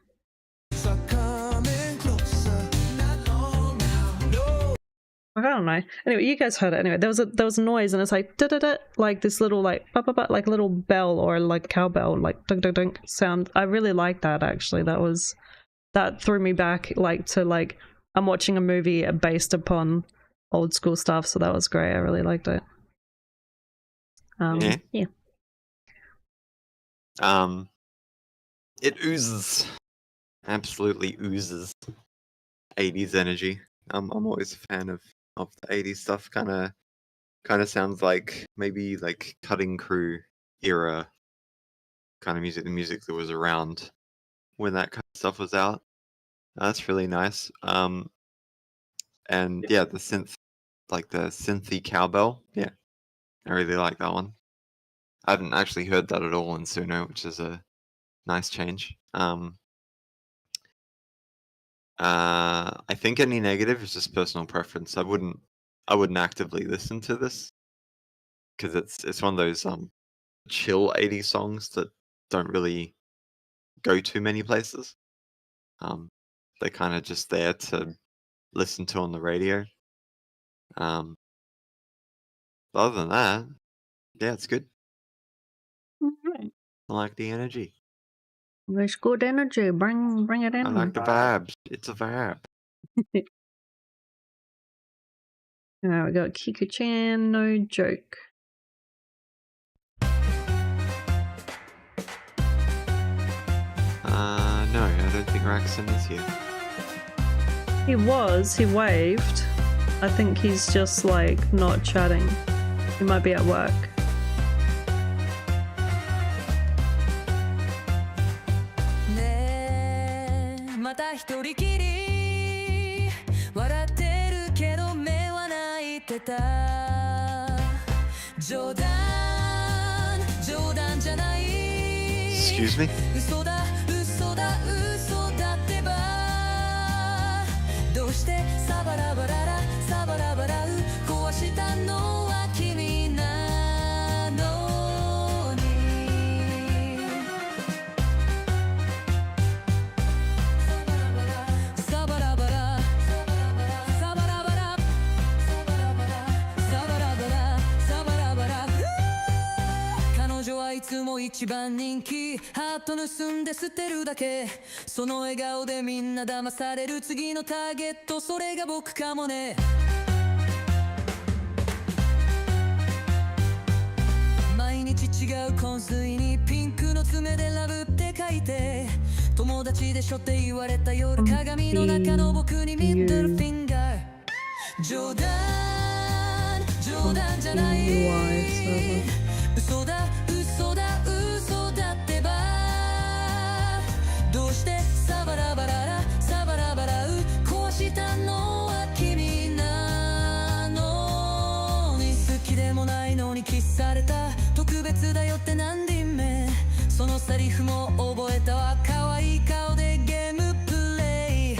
I don't know. Anyway, you guys heard it. Anyway, there was a noise, and it's like da da da, like this little like ba ba ba, like a little bell or like cowbell, like dunk dunk dunk sound. I really liked that actually. That threw me back like to like I'm watching a movie based upon old school stuff. So that was great. I really liked it. Yeah. It oozes, absolutely oozes 80s energy. I'm always a fan of the 80s stuff. Kind of sounds like maybe like Cutting Crew era kind of music, the music that was around when that kind of stuff was out. That's really nice. And yeah, the synth, like the synthy cowbell. Yeah, I really like that one. I hadn't actually heard that at all in Suno, which is a nice change. I think any negative is just personal preference. I wouldn't actively listen to this because it's one of those chill 80s songs that don't really go too many places. They're kind of just there to listen to on the radio. But other than that, yeah, it's good. Alright. I like the energy. There's good energy. Bring it in. I like the vibes. It's a vibe. Alright, we got Kiku-chan, no joke. No, I don't think Raxon is here. He waved. I think he's just like not chatting. He might be at work. Excuse me? クも一番人気ハート盗んで捨てるだけその笑顔でみんな騙される次のターゲットそれが僕かもね毎日違う香水にピンクの爪でラブって書いて友達でしょって言われた夜鏡の中の僕にミッドルフィンガー冗談じゃない嘘だ嘘だ嘘だってばどうしてサバラバララサバラバラ壊したのは君なのに好きでもないのにキスされた特別だよって何人目そのセリフも覚えたわ可愛い顔でゲームプレイ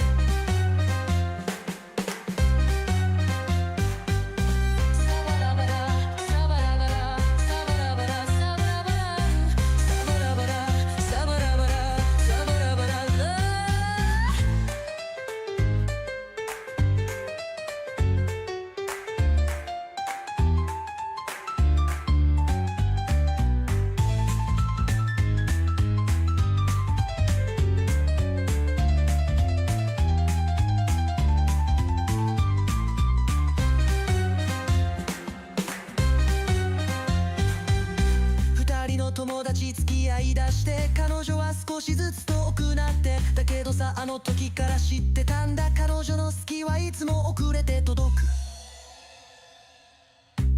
友達付き合いだして彼女は少しずつ遠くなってだけどさあの時から知ってたんだ彼女の好きはいつも遅れて届く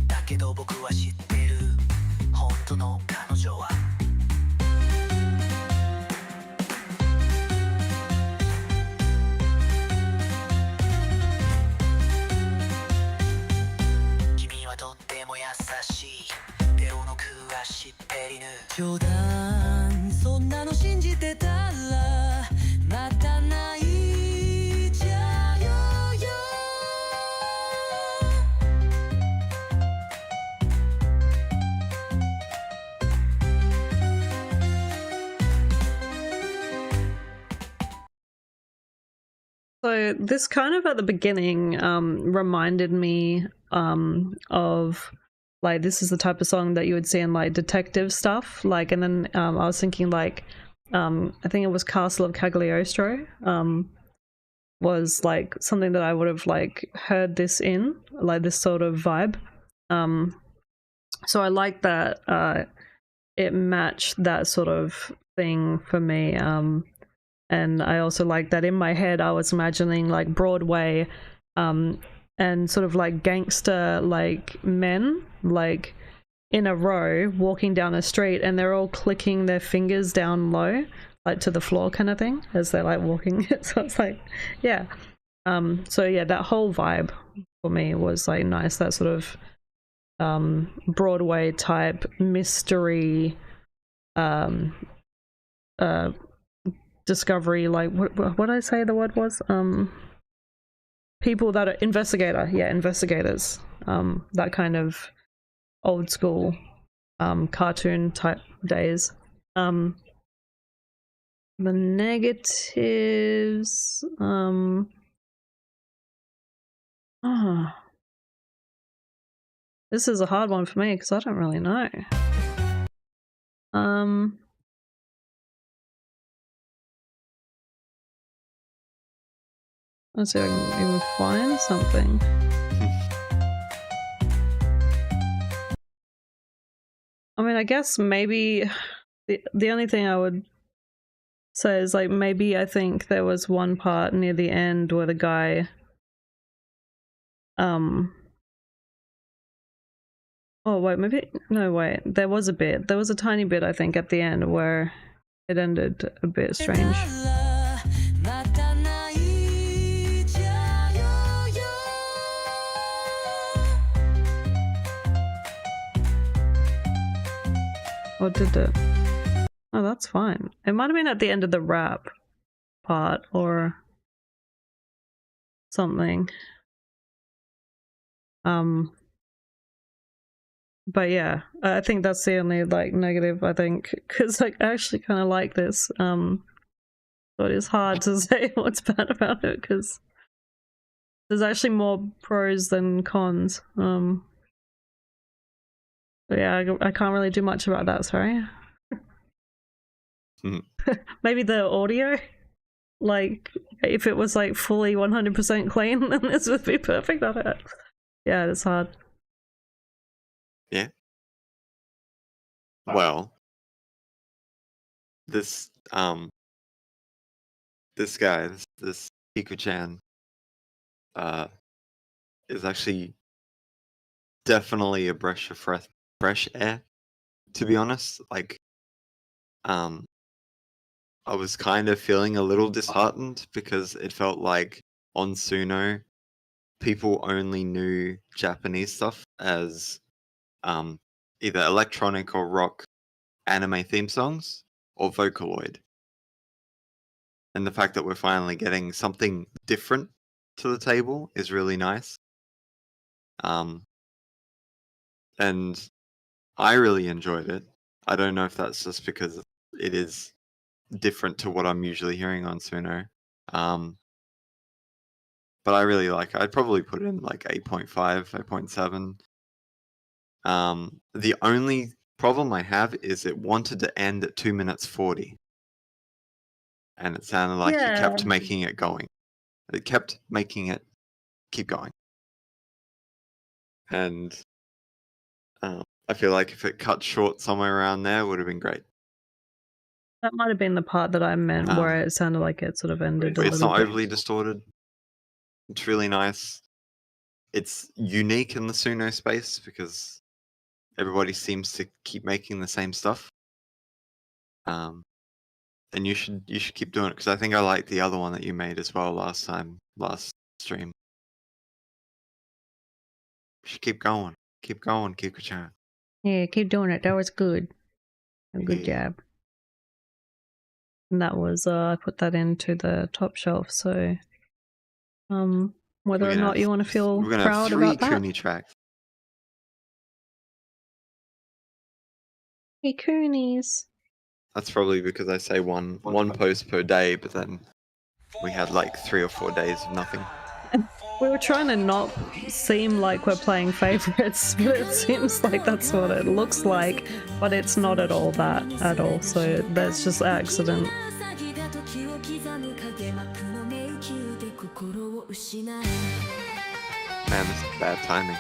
だけど僕は知ってる本当の彼女は君はとっても優しい知っている冗談そんなの信じてたらまた泣いちゃうよ So this kind of at the beginning reminded me of like this is the type of song that you would see in like detective stuff like and then I was thinking like I think it was Castle of Cagliostro was like something that I would have like heard this in like this sort of vibe so I like that it matched that sort of thing for me and I also like that in my head I was imagining like Broadway and sort of like gangster like men like in a row walking down a street and they're all clicking their fingers down low like to the floor kind of thing as they're like walking so it's like yeah so yeah that whole vibe for me was like nice that sort of Broadway type mystery discovery like what did I say the word was people that are investigators that kind of old school cartoon type days the negatives this is a hard one for me because I don't really know let's see if I can even find something. I mean, I guess maybe the only thing I would say is like maybe I think there was one part near the end where the guy oh wait, maybe no wait, there was a tiny bit I think at the end where it ended a bit strange. Or did it? Oh, that's fine. It might have been at the end of the rap part or something. But yeah, I think that's the only like negative I think because like I actually kind of like this. So it is hard to say what's bad about it because there's actually more pros than cons. But yeah, I can't really do much about that, sorry. Maybe the audio, like if it was like fully 100% clean, then this would be perfect. I don't know. Yeah, it's hard. Yeah. Well, this this guy, this Kiku-chan, is actually definitely a breath of fresh air. To be honest, like, I was kind of feeling a little disheartened because it felt like on Suno, people only knew Japanese stuff as either electronic or rock anime theme songs or Vocaloid. And the fact that we're finally getting something different to the table is really nice. And I really enjoyed it. I don't know if that's just because it is different to what I'm usually hearing on Suno. But I really like it. I'd probably put it in like 8.5, 8.7. The only problem I have is it wanted to end at 2 minutes 40. And it sounded like it kept making it going. It kept making it keep going. And I feel like if it cut short somewhere around there, it would have been great. That might have been the part that I meant where it sounded like it sort of ended. It's not overly distorted. It's really nice. It's unique in the Suno space because everybody seems to keep making the same stuff. And you should keep doing it because I think I liked the other one that you made as well last stream. You should keep going, Kiku-chan. Yeah, keep doing it. That was good. Good job. And that was I put that into the top shelf. So, whether or not you want to feel we're gonna proud have 3 about that. Kuni tracks. Hey, Coonies. That's probably because I say one post per day, but then we had like 3 or 4 days of nothing. We were trying to not seem like we're playing favorites, but it seems like that's what it looks like. But it's not at all that at all. So that's just accident. Man, this is bad timing.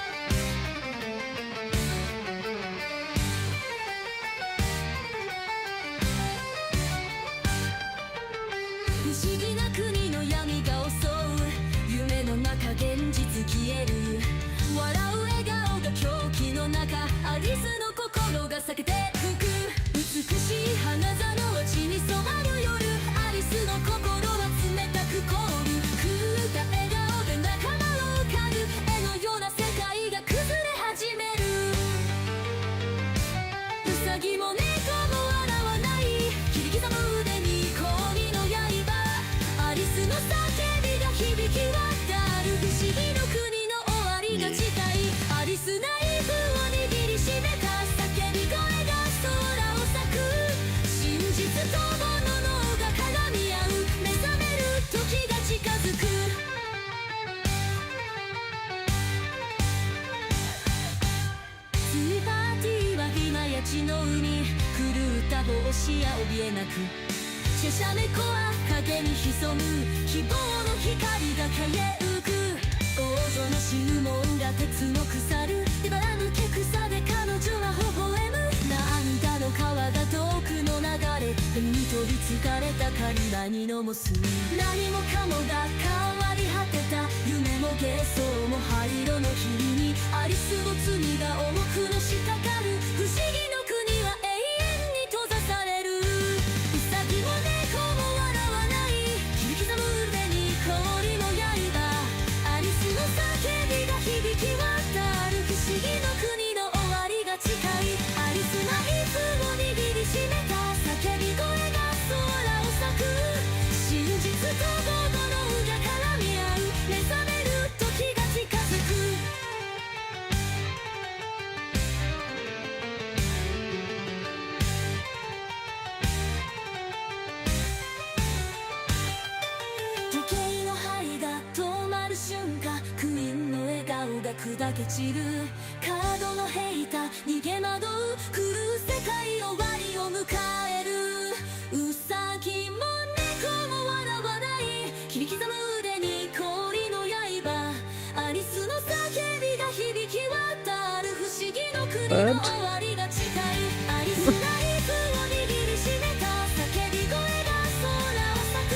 キも猫も笑わない響き刻む腕に氷の刃アリスの叫びが響き渡る不思議の国の終わりが近いアリスナイフを握りしめた叫び声が空を裂く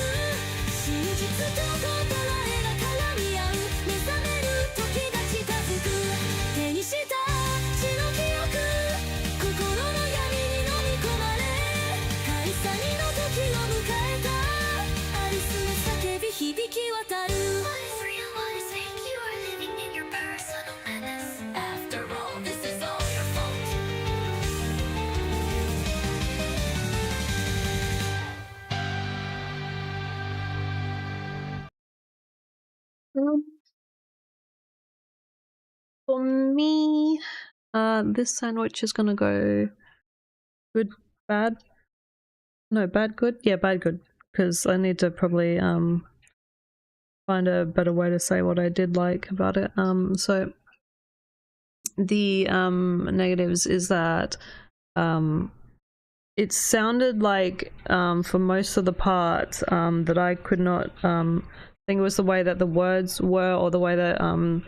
真実と答えが絡み合う目覚める時が近づく手にした血の記憶心の闇に飲み込まれ開催の時を迎えたアリスの叫び響き渡る Realizing you are living in your personal menace After all, this is all your fault For me, this sandwich is gonna go good, bad. No, bad, good. Yeah, bad, good. Because I need to probably find a better way to say what I did like about it. So the negatives is that it sounded like for most of the parts that I could not think it was the way that the words were or the way that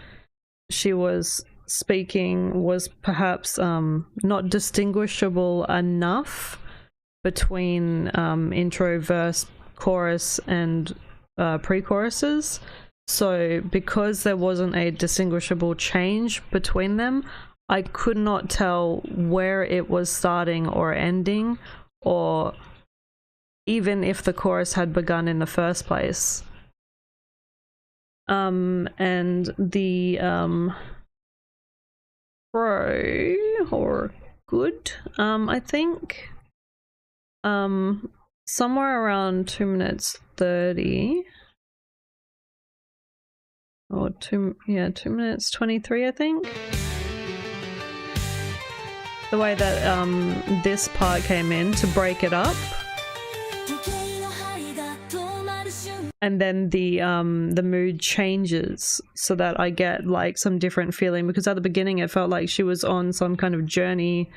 she was speaking was perhaps not distinguishable enough between intro, verse, chorus, and pre-choruses. So because there wasn't a distinguishable change between them, I could not tell where it was starting or ending, or even if the chorus had begun in the first place. And the pro or good, I think somewhere around 2 minutes 30 or 2 minutes 23, I think. The way that this part came in to break it up, and then the mood changes so that I get like some different feeling, because at the beginning it felt like she was on some kind of journey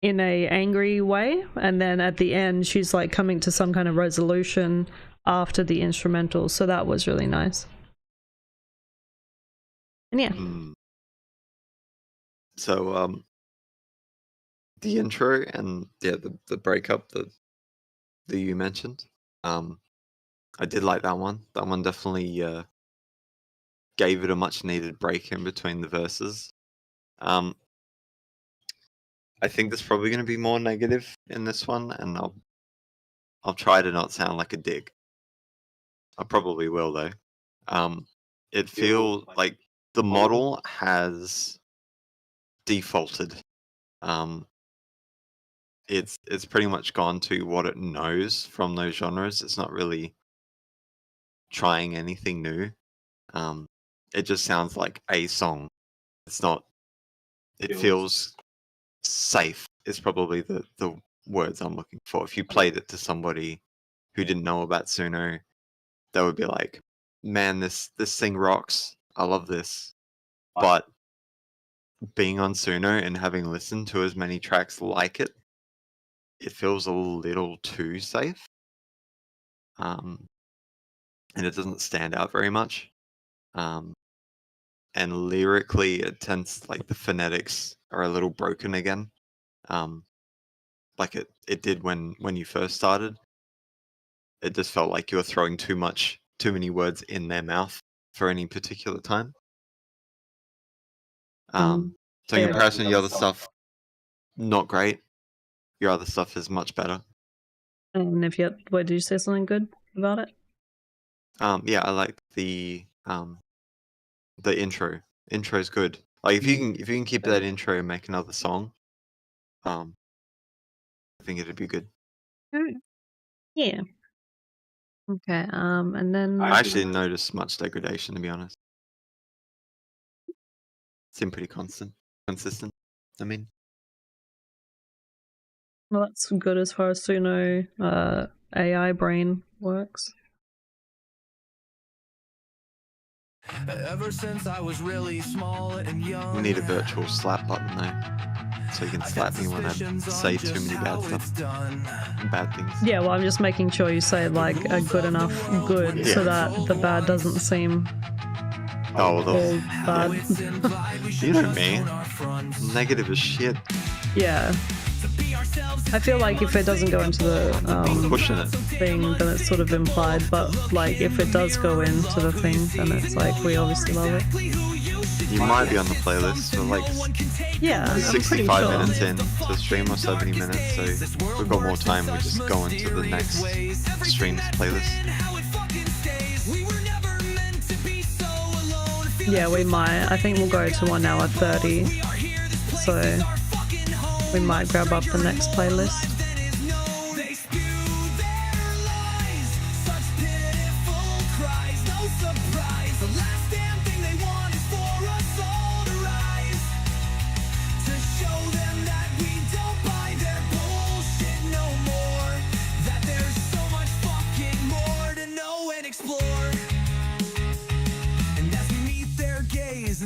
in a angry way, and then at the end she's like coming to some kind of resolution after the instrumental, so that was really nice. And yeah. So the intro and the breakup that you mentioned, I did like that one. That one definitely gave it a much needed break in between the verses. I think there's probably going to be more negative in this one, and I'll try to not sound like a dick. I probably will though. It feels like the model has defaulted. It's pretty much gone to what it knows from those genres. It's not really trying anything new. It just sounds like a song. It's not. It feels safe. Is probably the words I'm looking for. If you played it to somebody who didn't know about Suno, they would be like, "Man, this thing rocks. I love this." But being on Suno and having listened to as many tracks like it, it feels a little too safe. And it doesn't stand out very much. And lyrically, it tends, like, the phonetics are a little broken again. Like it did when you first started. It just felt like you were throwing too many words in their mouth for any particular time. So in comparison to the other stuff, not great. Your other stuff is much better. And if you, what, did you say something good about it? Yeah, I like the intro. Intro's good. Like if you can keep that intro and make another song, I think it'd be good. Yeah. Okay. And then I actually didn't notice much degradation, to be honest. Seemed pretty consistent. I mean, well, that's good as far as Suno AI brain works. Ever since I was really small and young. we need a virtual slap button though. so you can slap me when I say too many bad things. Yeah, well, I'm just making sure you say like a good enough good so that the bad doesn't seem Oh, well, all bad. you know me. Negative as shit. Yeah. I feel like if it doesn't go into the Pushing it. thing, then it's sort of implied, but like if it does go into the thing, then it's like we obviously love it. You might be on the playlist. We're like Yeah, I'm pretty 65 sure. minutes in to the stream, or 70 minutes, so we've got more time. We just go into the next stream's playlist. Yeah, we might. I think we'll go to 1 hour 30, so we might grab up the next playlist.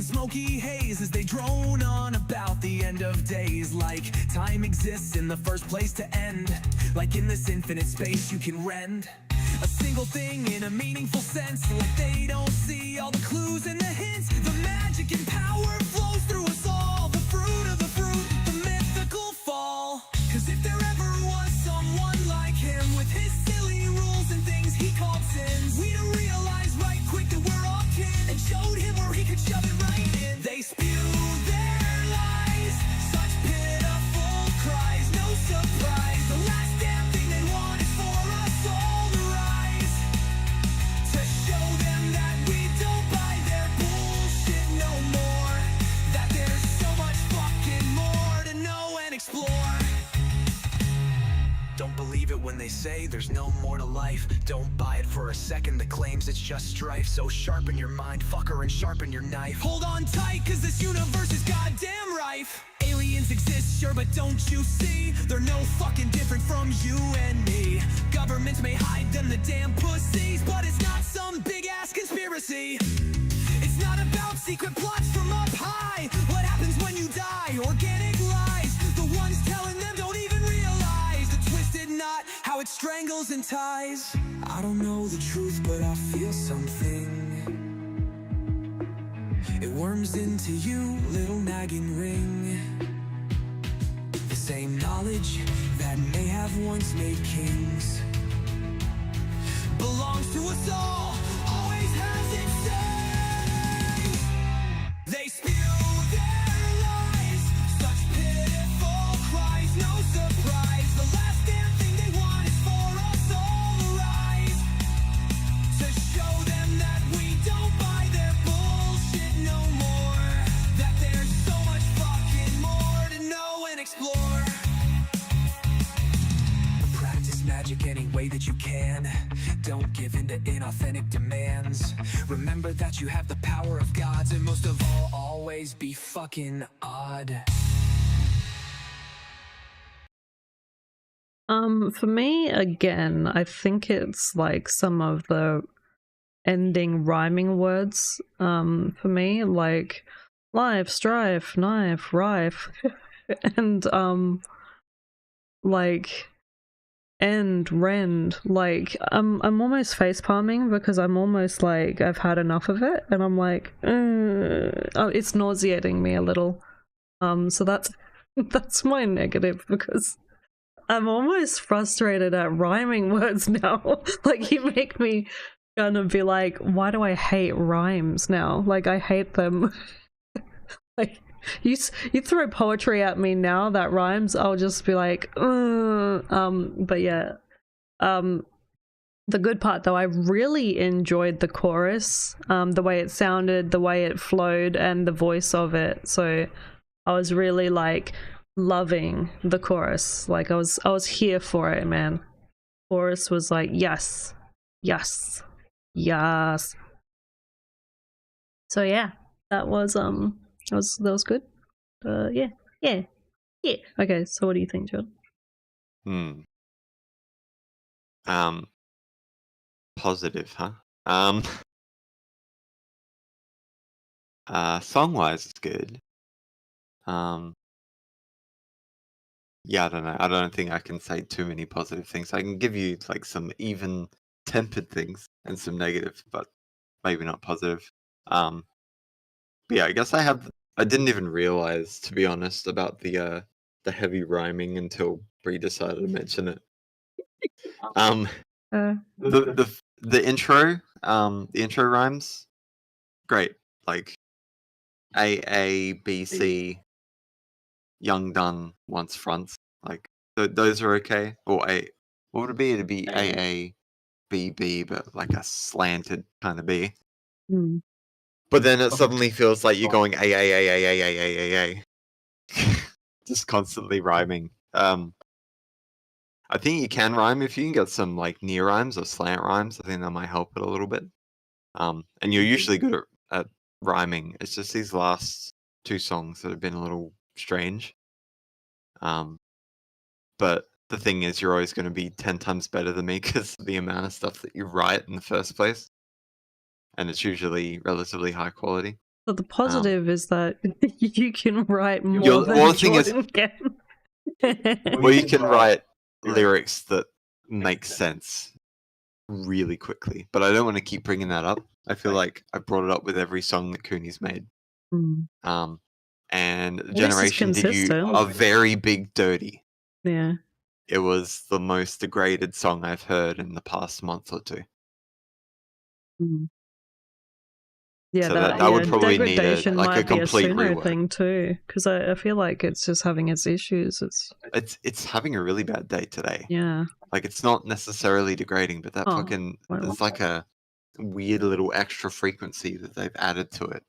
Smoky haze as they drone on about the end of days, like time exists in the first place to end, like in this infinite space you can rend a single thing in a meaningful sense, like they don't see all the clues and the hints. The magic and power flows through us all, the fruit of the fruit, the mythical fall. Cause if there ever was someone like him, with his silly rules and things he called sins, we'd have realized right quick that we're all kin, and showed him where he could shove it right in. They spew their lies, such pitiful cries, no surprise. The last damn thing they want is for us all to rise, to show them that we don't buy their bullshit no more, that there's so much fucking more to know and explore. Don't believe it when they say there's no more to life. Don't buy it for a second that claims it's just strife. So sharpen your mind, fucker, and sharpen your knife. Hold on tight, cause this universe is goddamn rife. Aliens exist, sure, but don't you see? They're no fucking different from you and me. Governments may hide them, the damn pussies, but it's not some big-ass conspiracy. It's not about secret plots from up high. What happens when you die? Organic lies. The ones telling them don't even realize the twisted knot, how it strangles and ties. I don't know the truth, but I feel something. It worms into you, little nagging ring. The same knowledge that may have once made kings belongs to us all, always has its say. They spew their lies, such pitiful cries, no surprise. The last damn thing they want is for us all to rise, to show them that we don't buy their bullshit no more, that there's so much fucking more to know and explore. Practice magic any way that you can. Don't give in to inauthentic demands. Remember that you have the power of gods, and most of all, always be fucking odd. For me, again, I think it's like some of the ending rhyming words. For me, like life, strife, knife, rife, and like end, rend. Like I'm almost face palming because I'm almost like I've had enough of it, and I'm like, it's nauseating me a little. So that's my negative, because I'm almost frustrated at rhyming words now. Like, you make me kind of be like, why do I hate rhymes now? Like, I hate them. Like, you throw poetry at me now that rhymes, I'll just be like, but yeah. The good part though, I really enjoyed the chorus, the way it sounded, the way it flowed, and the voice of it. So I was really like loving the chorus. Like I was here for it, man. Chorus was like, yes, yes, yes. So yeah, that was good. Yeah. Okay, so what do you think, John? Positive, huh? Song-wise, it's good. yeah, I don't know. I don't think I can say too many positive things. I can give you like some even tempered things and some negative, but maybe not positive. But yeah, I guess I didn't even realize, to be honest, about the heavy rhyming until Bree decided to mention it. Um, Uh, the intro rhymes, great. Like A B C, young done wants fronts. Like those are okay. Or what would it be? It'd be A B B, but like a slanted kind of B. mm. But then it suddenly feels like you're going A. Just constantly rhyming. I think you can rhyme if you can get some like near rhymes or slant rhymes. I think that might help it a little bit. And you're usually good at rhyming. It's just these last two songs that have been a little strange. But the thing is, you're always going to be 10 times better than me because of the amount of stuff that you write in the first place. And it's usually relatively high quality. But the positive is that you can write more Well, than the thing is- Jordan can. Well, you can write lyrics that make sense really quickly, but I don't want to keep bringing that up. I feel like I brought it up with every song that Cooney's made. Mm. And least it's Generation did you consistent. a very big dirty. Yeah. It was the most degraded song I've heard in the past month or two. Mm. Yeah, So that would probably need degradation like a might be a complete Suno rework. thing too, because I feel like it's just having its issues. It's having a really bad day today. Yeah. Like it's not necessarily degrading, but that Oh, fucking well. there's like a weird little extra frequency that they've added to it.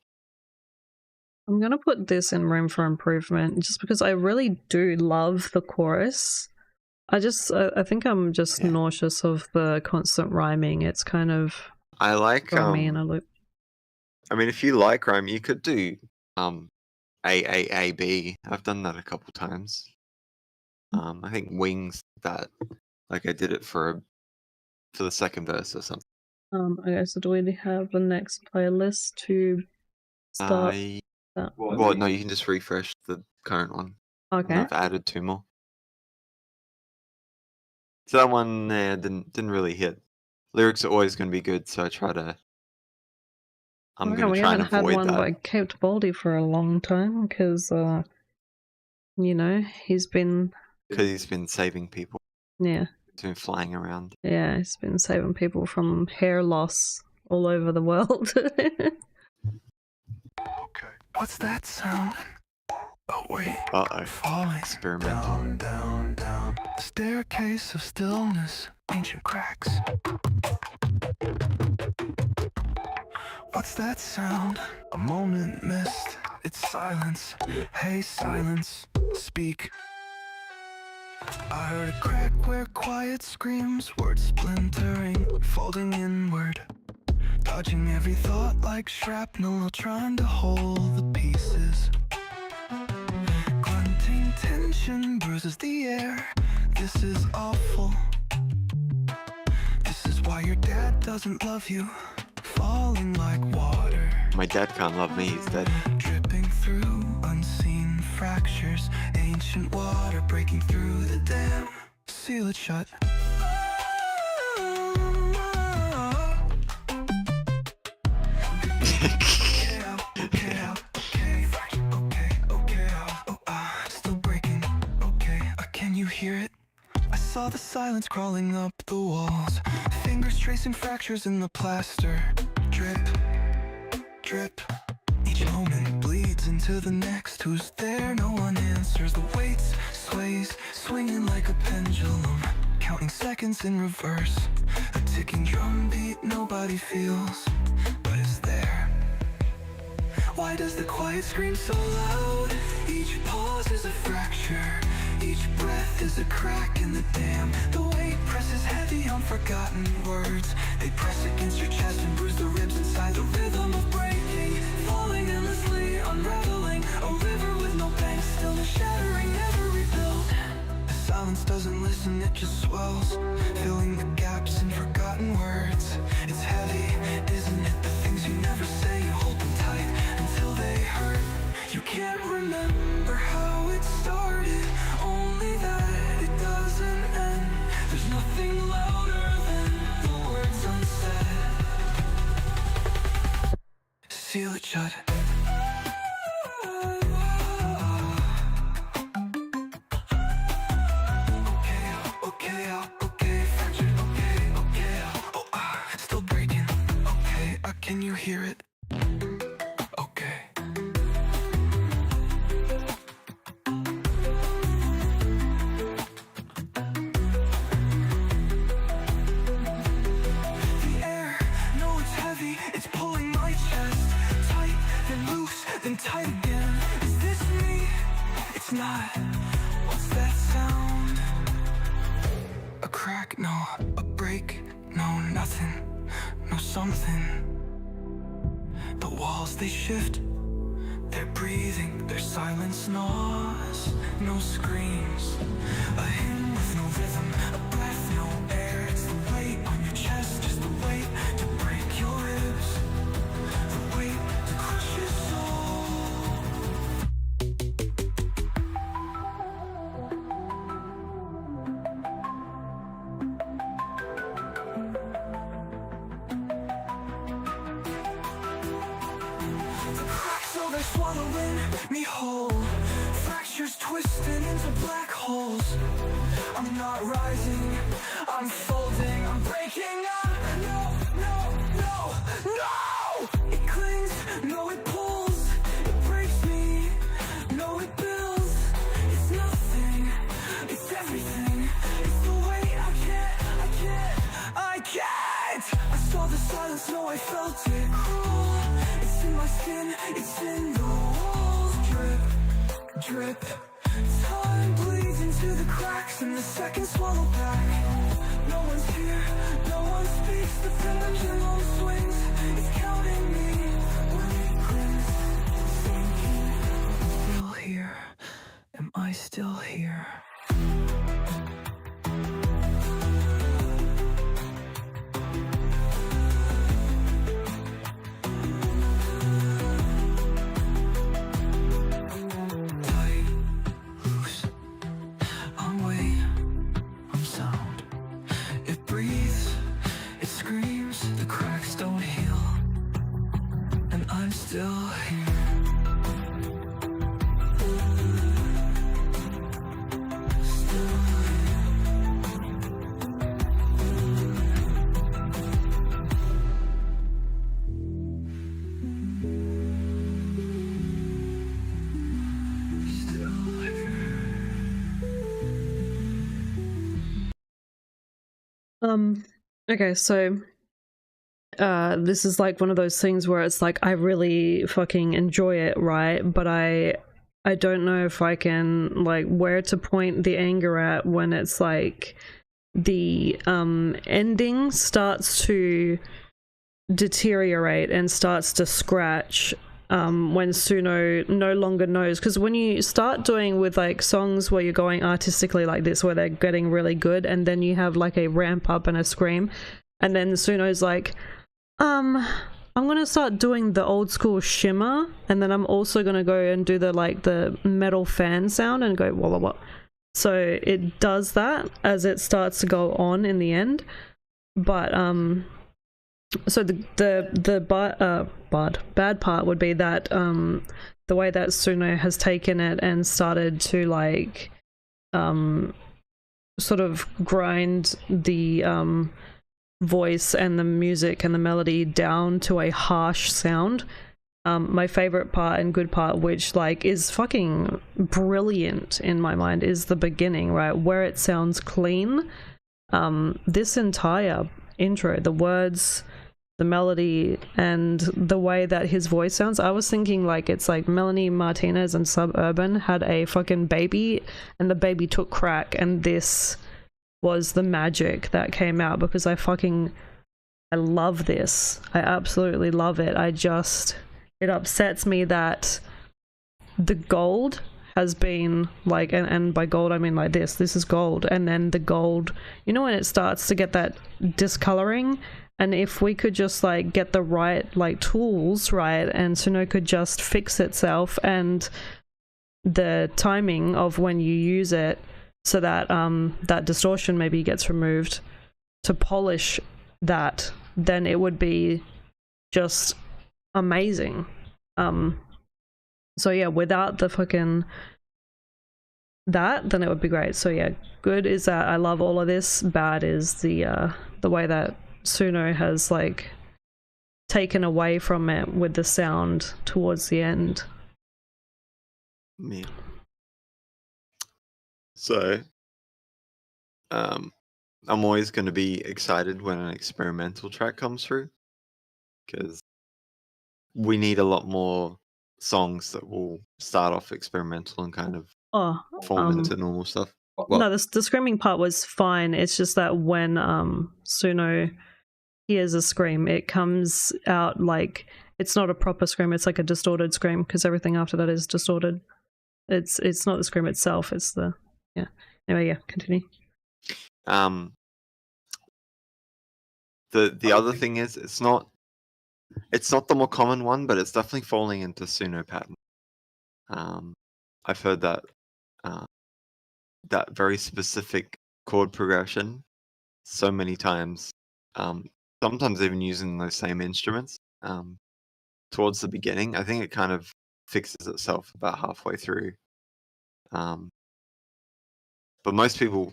I'm gonna put this in room for improvement just because I really do love the chorus. I think I'm just nauseous of the constant rhyming. It's kind of I like throwing me in a loop. I mean, if you like rhyme, you could do A. I've done that a couple times. I think Wings that like I did it for the second verse or something. Okay, so do we have the next playlist to start that one? Well, no, you can just refresh the current one. Okay. And I've added 2 more. So that one didn't really hit. Lyrics are always going to be good, so I'm going to we try and haven't had avoid one that. by Caped Baldy for a long time because, you know, he's been... Because he's been saving people. Yeah. He's been flying around. Yeah, he's been saving people from hair loss all over the world. Okay. What's that sound? Oh wait. Uh-oh. Falling. Experimental. Down. Staircase of stillness. Ancient cracks. What's that sound? A moment missed. It's silence. Hey, silence. Speak. I heard a crack where quiet screams, words splintering, folding inward, dodging every thought like shrapnel, trying to hold the pieces. Grunting tension bruises the air. This is awful. This is why your dad doesn't love you. Falling like water. My dad can't love me, he's dead. Dripping through unseen fractures. Ancient water breaking through the dam. Seal it shut. Still breaking. Okay, can you hear it? I saw the silence crawling up the walls. Fingers tracing fractures in the plaster. Drip, drip. Each moment bleeds into the next. Who's there? No one answers. The weight sways, swinging like a pendulum. Counting seconds in reverse. A ticking drumbeat nobody feels, but is there. Why does the quiet scream so loud? Each pause is a fracture. Each breath is a crack in the dam. The weight presses heavy on forgotten words. They press against your chest and bruise the ribs inside the rhythm of breaking. Falling endlessly, unraveling. A river with no banks, still shattering, never rebuilt. The silence doesn't listen, it just swells, filling the gaps in forgotten words. It's heavy, isn't it? The things you never say, you hold them tight until they hurt. You can't remember how it started, only that seal it shut. Still breaking. Okay, can you hear it? Okay. The air, no, it's heavy. It's pulling my chest. Tight, then loose, then tight again. Is this me? It's not. What's that sound? A crack, no. A break, no, nothing. No something. The walls, they shift. They're breathing, their silence gnaws. No screams. A hymn with no rhythm. A breath, no air. It's the weight on your chest. Just the weight to break your ribs. The weight to crush your soul. The cracks, oh, they're swallowing me whole. Fractures twisting into black holes. I'm not rising, I'm folding, I'm breaking up. No, no, no, no! It clings, no, it pulls. It breaks me, no, it builds. It's nothing, it's everything. It's the weight, I can't. I saw the silence, no, I felt it cruel. It's in my skin, it's in the walls. Drip, drip. Time bleeds into the cracks and the seconds swallow back. No one's here, no one speaks. The pendulum swings, it's counting me. When it grins, sinking. Still here, am I still here? Tight, loose, I'm weight, I'm sound. It breathes, it screams, the cracks don't heal, and I'm still here. Still Okay, so this is like one of those things where it's like I really fucking enjoy it, right? But I don't know if I can, like, where to point the anger at when it's like the ending starts to deteriorate and starts to scratch when Suno no longer knows. Because when you start doing with like songs where you're going artistically like this, where they're getting really good, and then you have like a ramp up and a scream, and then Suno's like, I'm gonna start doing the old school shimmer, and then I'm also gonna go and do the like the metal fan sound and go wah wah wah. So it does that as it starts to go on in the end. But so the bad part would be that the way that Suno has taken it and started to like sort of grind the voice and the music and the melody down to a harsh sound. My favorite part and good part, which like is fucking brilliant in my mind, is the beginning, right, where it sounds clean. This entire intro, the words, the melody, and the way that his voice sounds, I was thinking like it's like Melanie Martinez and Suburban had a fucking baby and the baby took crack, and this was the magic that came out, because I love this. I absolutely love it. It upsets me that the gold has been like, and by gold I mean like this is gold, and then the gold, you know, when it starts to get that discoloring. And if we could just like get the right like tools, right, and Suno could just fix itself and the timing of when you use it, so that that distortion maybe gets removed to polish that, then it would be just amazing. So yeah, without the fucking that, then it would be great. So yeah, good is that I love all of this. Bad is the way that Suno has like taken away from it with the sound towards the end. Yeah. So, I'm always going to be excited when an experimental track comes through, because we need a lot more songs that will start off experimental and kind of form into normal stuff. No, the screaming part was fine. It's just that when Suno hears a scream, it comes out like it's not a proper scream. It's like a distorted scream because everything after that is distorted. It's not the scream itself. It's the yeah. Anyway, yeah. Continue. The other thing is it's not the more common one, but it's definitely falling into Suno pattern. I've heard that that very specific chord progression so many times. Sometimes even using those same instruments. Towards the beginning, I think it kind of fixes itself about halfway through. But most people,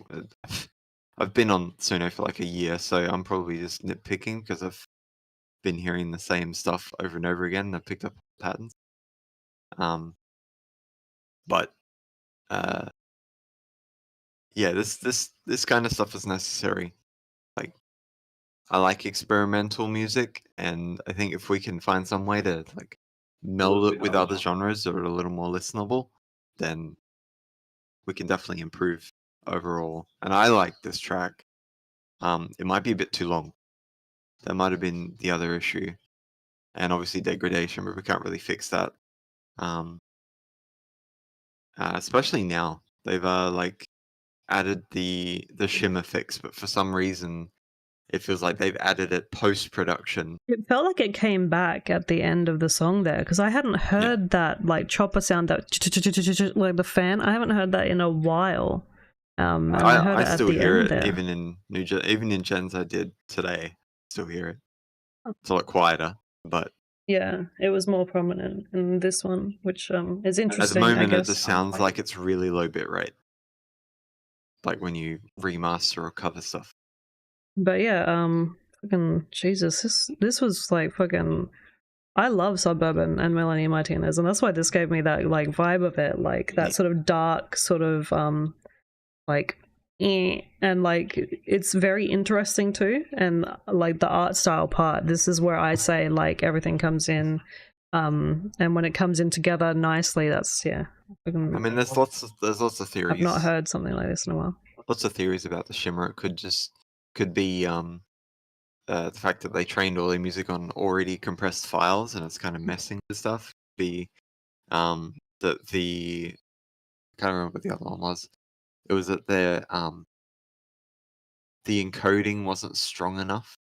I've been on Suno for like a year, so I'm probably just nitpicking because I've been hearing the same stuff over and over again. And I've picked up patterns. But yeah, this kind of stuff is necessary. Like, I like experimental music, and I think if we can find some way to like meld it with other genres that are a little more listenable, then we can definitely improve overall. And I like this track. It might be a bit too long. That might have been the other issue, and obviously degradation, but we can't really fix that. Especially now, they've like added the shimmer fix, but for some reason it feels like they've added it post-production. It felt like it came back at the end of the song there because I hadn't heard that like chopper sound, that like the fan. I haven't heard that in a while. And I heard it still at the hear end it there. even in gens I did today. Still hear it. It's a lot quieter, but yeah, it was more prominent in this one, which is interesting. at the moment, I it guess. just sounds like it's really low bit rate, like when you remaster or cover stuff. But yeah, fucking Jesus, this was like fucking. I love Suburban and Melanie Martinez, and that's why this gave me that like vibe of it, like that sort of dark, sort of like, and like it's very interesting too, and like the art style part. This is where I say like everything comes in, and when it comes in together nicely, that's yeah. I mean, there's lots of theories. I've not heard something like this in a while. Lots of theories about the shimmer. It could be the fact that they trained all their music on already compressed files and it's kind of messing with stuff. Be that the I can't remember what the other one was. It was that the encoding wasn't strong enough.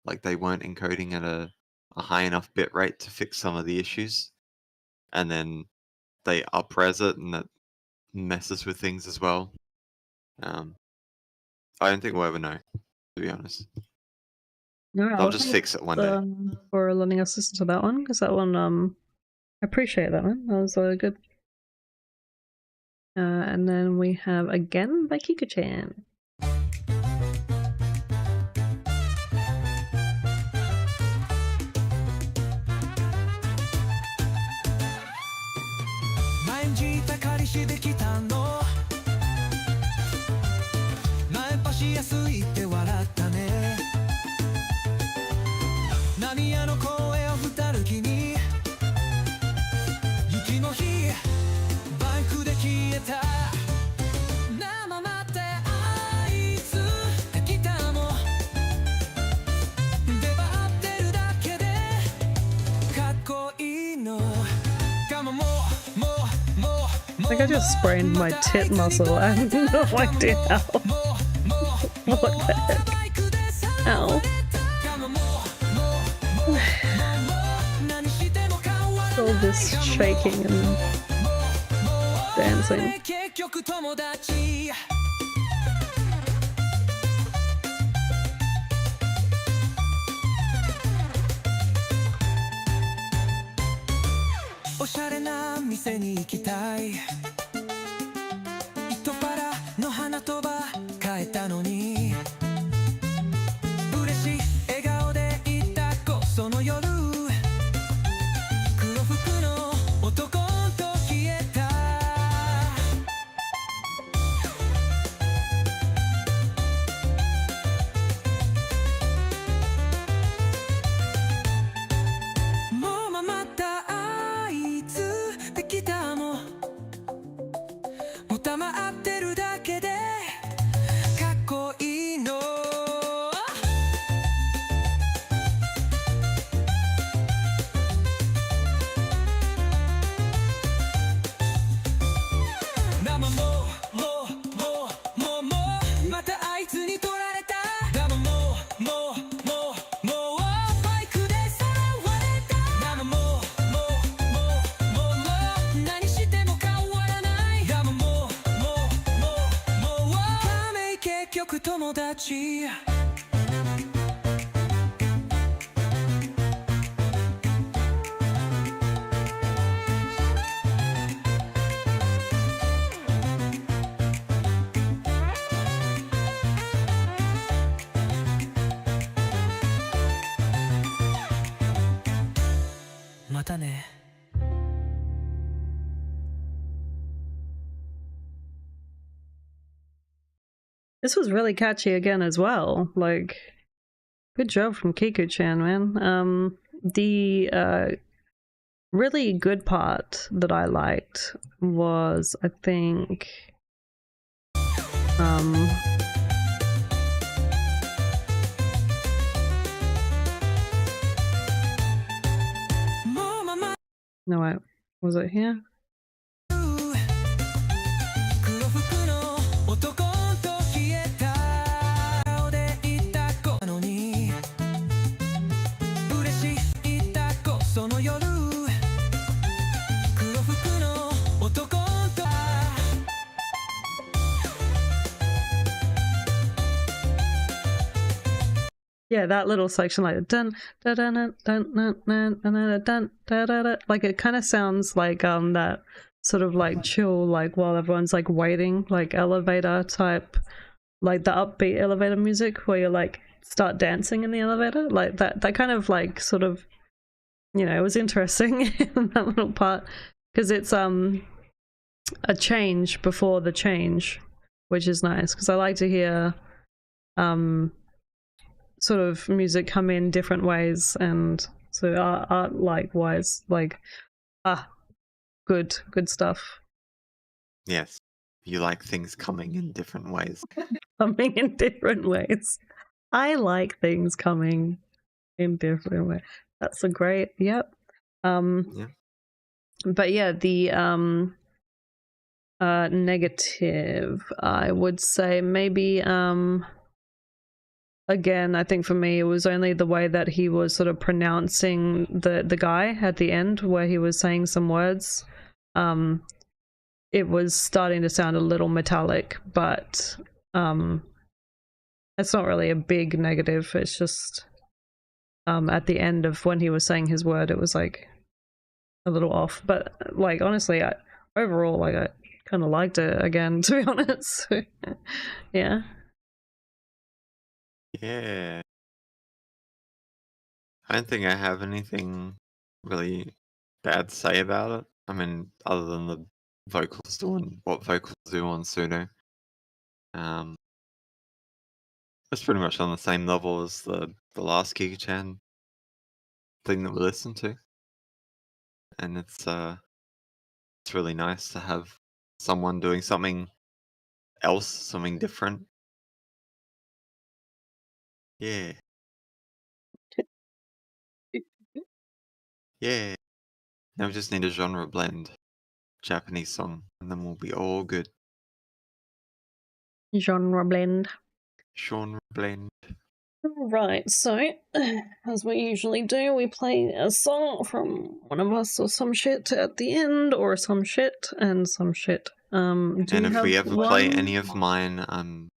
Like they weren't encoding at a high enough bit rate to fix some of the issues, and then they up-res it, and that messes with things as well. I don't think we'll ever know, to be honest. No, They'll just fix it one day. For letting us listen to that one, because that one, I appreciate that one. That was good. And then we have Again by Kiko-chan. 毎日高りしできたのナンパしやすいって笑ったね何やの声を二人きに雪の日バイクで消えた生待って合図できたの出張ってるだけでかっこいいのかもも I think I just sprained my tit muscle. I have no idea how. What the heck? Ow. All this shaking and dancing. おしゃれな店に行きたい糸パラの花束買えたのに嬉しい笑顔でいた子その夜黒服の男と消えたもうまたあいつできたももたまってるだけでかっこいいのだももうまたあいつに取られただももうバイクでさらわれただももう何しても変わらないだももうダメ結局友達またね This was really catchy again as well. Like, good job from Kiku-chan, man. The really good part that I liked was, I think, no, wait, was it here? 黒服の男と消えた顔でいた子なのに嬉しいいた子その夜黒服の男と Yeah, that little section, like dun dun dun dun dun dun dun dun dun dun, like it kind of sounds like that sort of like chill, like while everyone's like waiting, like elevator type, like the upbeat elevator music where you like start dancing in the elevator, like that kind of like sort of, you know, it was interesting in that little part because it's a change before the change, which is nice because I like to hear sort of music come in different ways, and so art likewise, like good stuff. Yes. You like things coming in different ways. Coming in different ways. I like things coming in different ways. That's a great, yep. Yeah. But yeah, the negative, I would say maybe again, I think for me it was only the way that he was sort of pronouncing the guy at the end where he was saying some words. It was starting to sound a little metallic, but it's not really a big negative. It's just at the end of when he was saying his word, it was like a little off. But like honestly, overall, like I kind of liked it again, to be honest. Yeah. Yeah. I don't think I have anything really bad to say about it. I mean, other than the vocals doing what vocals do on Sudo. It's pretty much on the same level as the last Kiki-chan thing that we listened to. And it's really nice to have someone doing something else, something different. Yeah. Yeah. Now we just need a genre blend. Japanese song, and then we'll be all good. Genre blend. Genre blend. Right, so as we usually do, we play a song from one of us or some shit at the end, or some shit and some shit. And if we ever play any of mine, I'm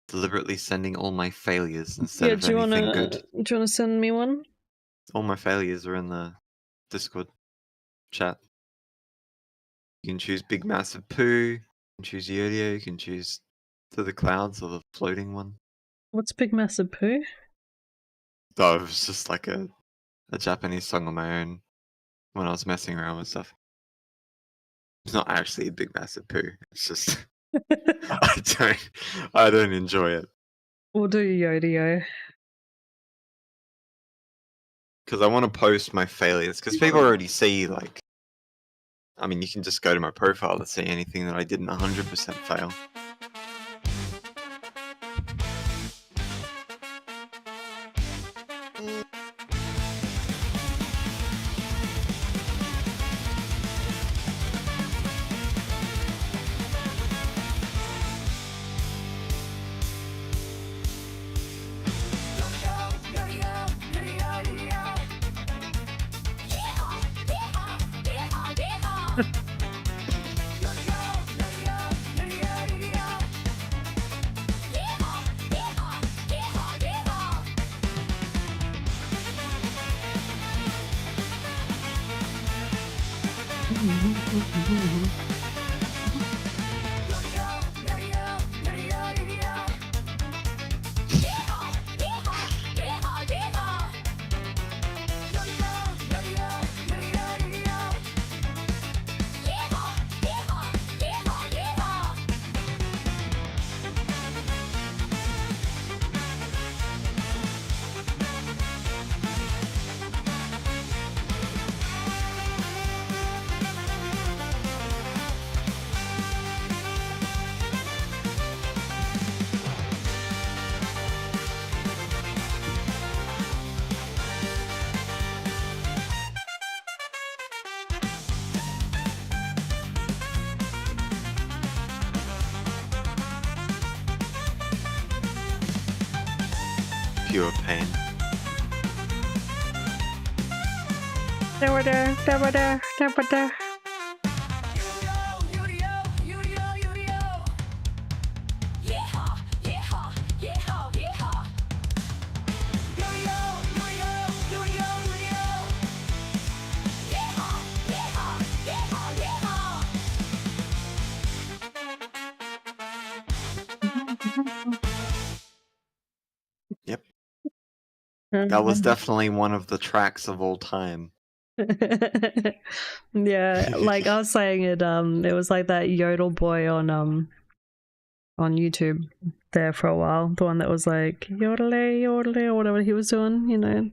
deliberately sending all my failures instead of anything good. Do you wanna send me one? All my failures are in the Discord. chat. You can choose Big Massive Poo, you can choose Yodio, you can choose To the Clouds or the floating one. What's Big Massive Poo? Oh, it was just like a Japanese song on my own when I was messing around with stuff. It's not actually a Big Massive Poo. It's just I don't enjoy it. We'll do Yodio. Because I want to post my failures. Because people already see, like, I mean, you can just go to my profile to see anything that I didn't 100% fail. Pure pain. Yep. That was definitely one of the tracks of all time. Yeah, like I was saying it was like that Yodel boy on YouTube there for a while. The one that was like yodele yodele or whatever he was doing, you know,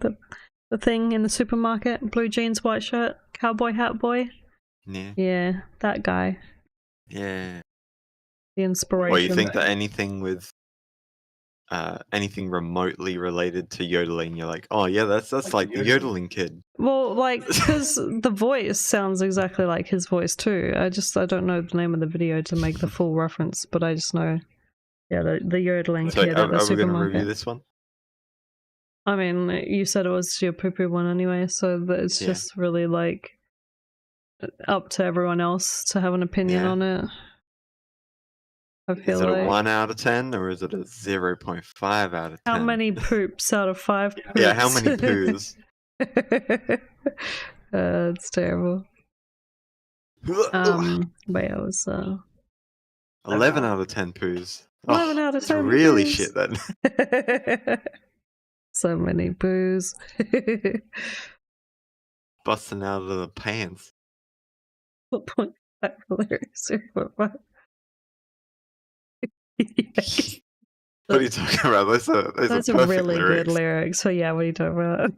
the thing in the supermarket, blue jeans, white shirt, cowboy hat boy. Yeah. Yeah, that guy. Yeah. The inspiration. Well, you think that anything with anything remotely related to yodeling, you're like, oh yeah, that's like the yodeling kid. Well, like, because the voice sounds exactly like his voice too. I don't know the name of the video to make the full reference, but I just know, yeah, the yodeling So kid are at the we going to supermarket. review this one? I mean, you said it was your poo-poo one anyway, so it's just really like up to everyone else to have an opinion on it. I feel is it like a 1 out of 10 or is it a 0.5 out of 10? how many poops out of 5 poops? Yeah, how many poos? It's terrible. Wait, I was 11 out of 10 poos. 11 out of 10 it's really poos. shit then. So many poos. Busting out of the pants. 4.5 lyrics. 0.5. What are you talking about? Those are perfect really lyrics. good lyrics. So yeah, what are you talking about?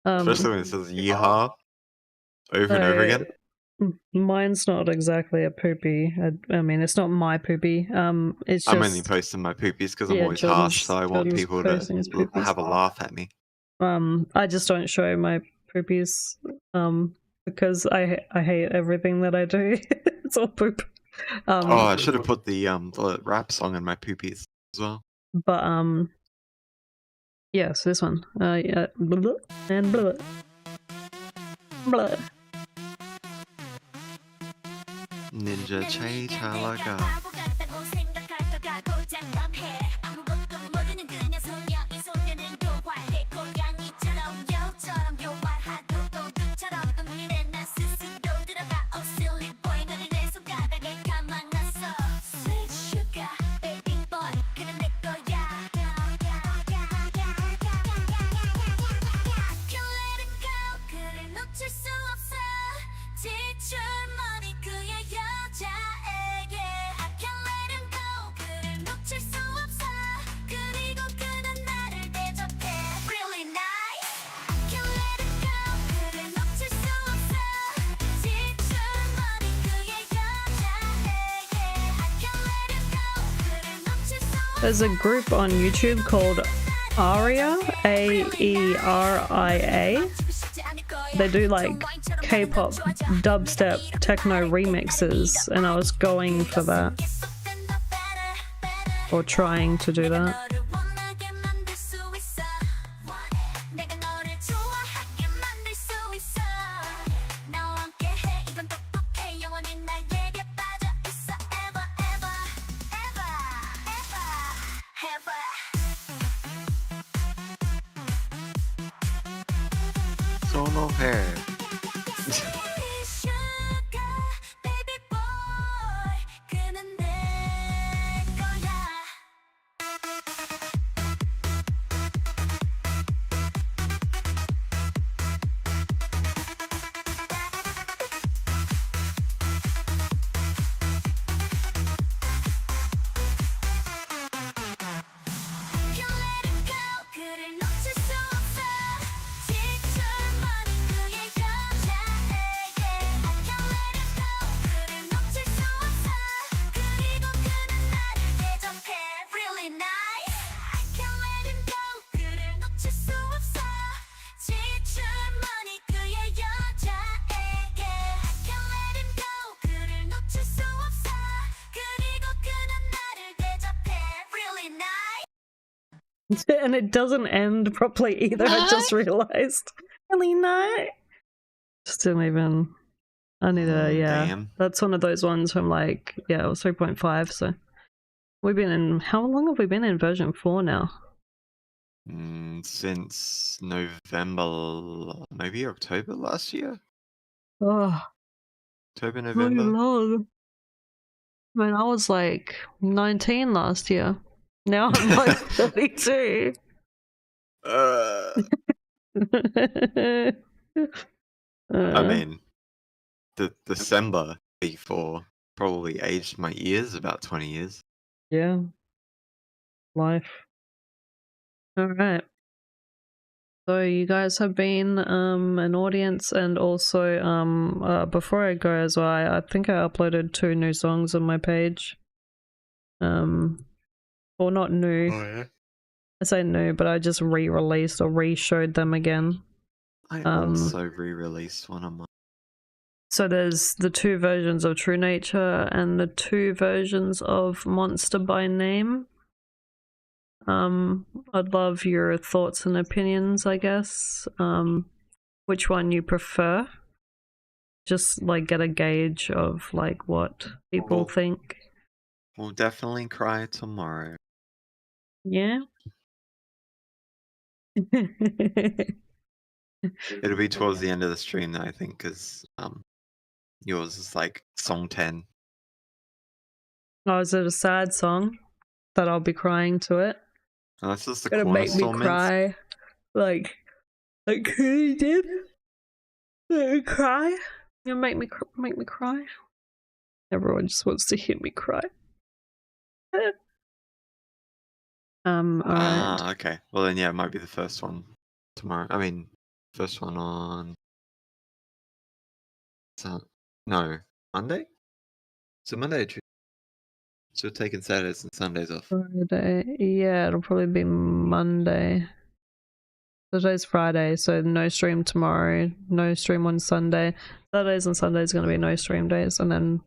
Especially when it says yeehaw over and over again. Mine's not exactly a poopy. I mean, it's not my poopy. It's just, I'm only posting my poopies because I'm always harsh, so I want people to have a laugh at me. I just don't show my poopies because I hate everything that I do. It's all poop. I should have put the rap song in my poopies as well. But yeah, so this one. Yeah, blah, blah, and blah, blah. Ninja Chai Chalaga. There's a group on YouTube called Aria, Aeria. They do like K-pop, dubstep, techno remixes, and I was going for that. Or trying to do that. Solo hair. And it doesn't end properly either, I just realized. Really nice. Just didn't even... I need to, yeah. Damn. That's one of those ones from like, yeah, it was 3.5, so... We've been in... How long have we been in version 4 now? Since November, maybe October last year? Oh, October, really November? long. I mean, I was like 19 last year. Now I'm like 32. I mean, the December before probably aged my ears about 20 years. Yeah. Life. Alright. So you guys have been an audience, and also before I go as well, I think I uploaded 2 new songs on my page. Or not new. Oh yeah. I say new, but I just re-released or re-showed them again. I also re-released one of mine. So there's the 2 versions of True Nature and the 2 versions of Monster by Name. I'd love your thoughts and opinions, I guess. Which one you prefer? Just like get a gauge of like what people think. We'll definitely cry tomorrow. Yeah. It'll be towards the end of the stream though, I think, because yours is like song 10. Oh, is it a sad song that I'll be crying to it? Oh, this is the Gonna make me cornerstone. cry, like who did? Make me cry? You make me cry? Everyone just wants to hear me cry. Alright. Okay. Well then, yeah, it might be the first one tomorrow. I mean, first one on. No, Monday. So Monday or Tuesday. So we're taking Saturdays and Sundays off. Friday. Yeah, it'll probably be Monday. Today's Friday, so no stream tomorrow, no stream on Sunday. Saturdays and Sundays are going to be no stream days, and then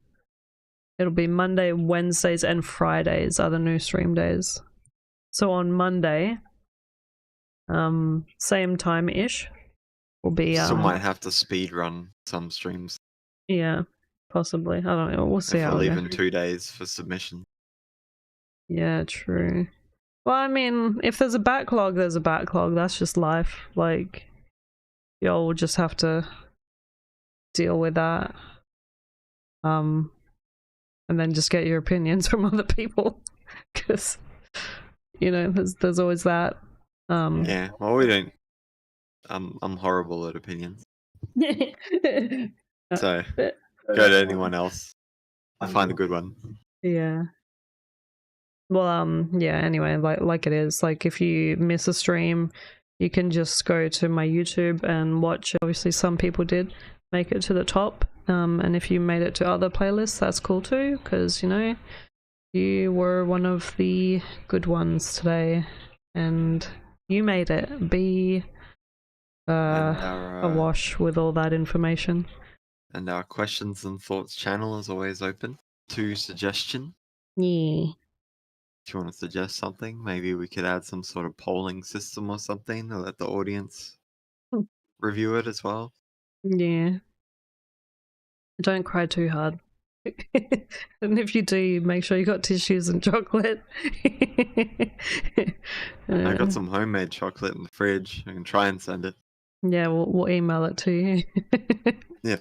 it'll be Monday, Wednesdays, and Fridays are the new stream days. So on Monday, same time-ish, will be... Still might have to speed run some streams. Yeah, possibly. I don't know. We'll see If how we're we go. leaving 2 days for submission. Yeah, true. Well, I mean, if there's a backlog, there's a backlog. That's just life. Like, y'all will just have to deal with that. And then just get your opinions from other people. Because, you know, there's always that. Yeah, well, we don't. I'm horrible at opinions. So, go to anyone else. I find a good one. Yeah. Well, yeah, anyway, like it is. Like, if you miss a stream, you can just go to my YouTube and watch. Obviously, some people did make it to the top. And if you made it to other playlists, that's cool too, because, you know, You were one of the good ones today, and you made it. Be awash with all that information. And our questions and thoughts channel is always open to suggestion. Yeah. If you want to suggest something, maybe we could add some sort of polling system or something to let the audience review it as well. Yeah. Don't cry too hard. And if you do, make sure you got tissues and chocolate. I got some homemade chocolate in the fridge. I can try and send it. Yeah, we'll email it to you. Yeah.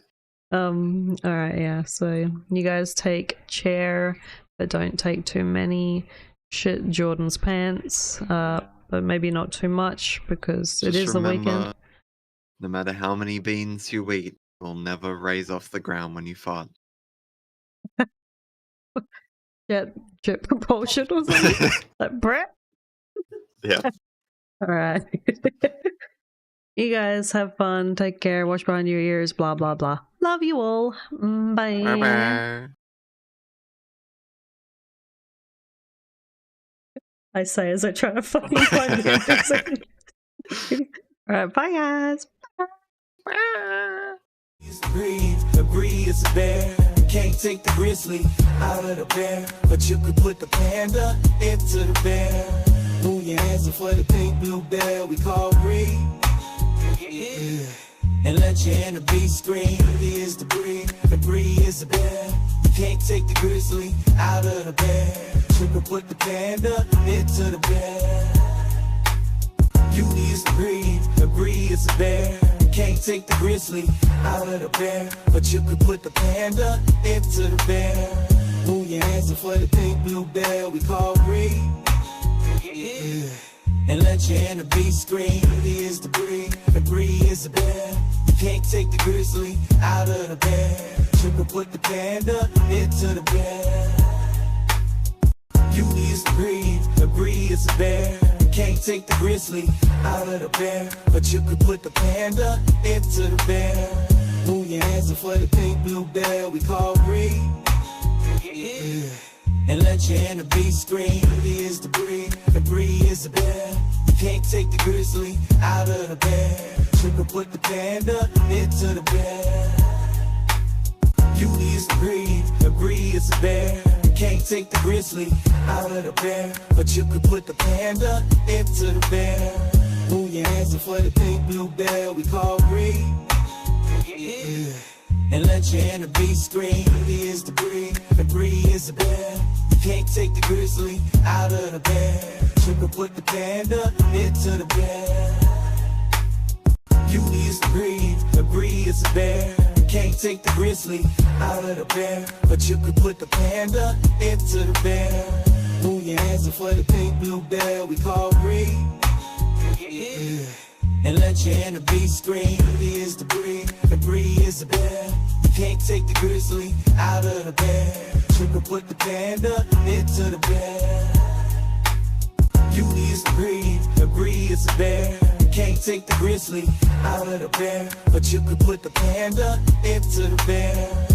Alright, yeah. So you guys take chair, but don't take too many. Shit Jordan's pants, but maybe not too much because it is the weekend. No matter how many beans you eat, it will never raise off the ground when you fart. Jet propulsion or something. Like Brett. Yeah. Alright. You guys have fun, take care, wash behind your ears, blah blah blah. Love you all. Bye. Bye-bye. I say as I try to fucking find the episode. Alright, bye guys. Breed is a bear. Can't take the grizzly out of the bear, but you could put the panda into the bear. Move your hands up for the pink blue bear we call Breed. Yeah. And let your inner beast scream. He is the breed is a bear. Can't take the grizzly out of the bear. You can put the panda into the bear. Beauty is the breed is a bear. Can't take the grizzly out of the bear, but you could put the panda into the bear. Move your hands up for the pink blue bear we call Breed. Yeah. And let your inner beast scream. He is the breed is a bear. Can't take the grizzly out of the bear. You can put the panda into the bear. Beauty is the breed is a bear. Can't take the grizzly out of the bear, but you could put the panda into the bear. Move your hands up for the pink blue bear we call Breed. Yeah. And let your inner beast scream. He is the breed is a bear. Can't take the grizzly out of the bear. You can put the panda into the bear. Beauty is the breed is a bear. Can't take the grizzly out of the bear, but you could put the panda into the bear. Move your hands up for the pink blue bear we call Breed. Yeah. And let your inner beast scream. He is the breed is a bear. Can't take the grizzly out of the bear. You can put the panda into the bear. Beauty is the breed is a bear. Can't take the grizzly out of the bear, but you could put the panda into the bear. Move your hands up for the pink blue bear we call Breed. Yeah. And let your inner beast scream. He is the breed is a bear. Can't take the grizzly out of the bear. You can put the panda into the bear. Beauty is the breed is a bear. Can't take the grizzly out of the bear, but you could put the panda into the bear.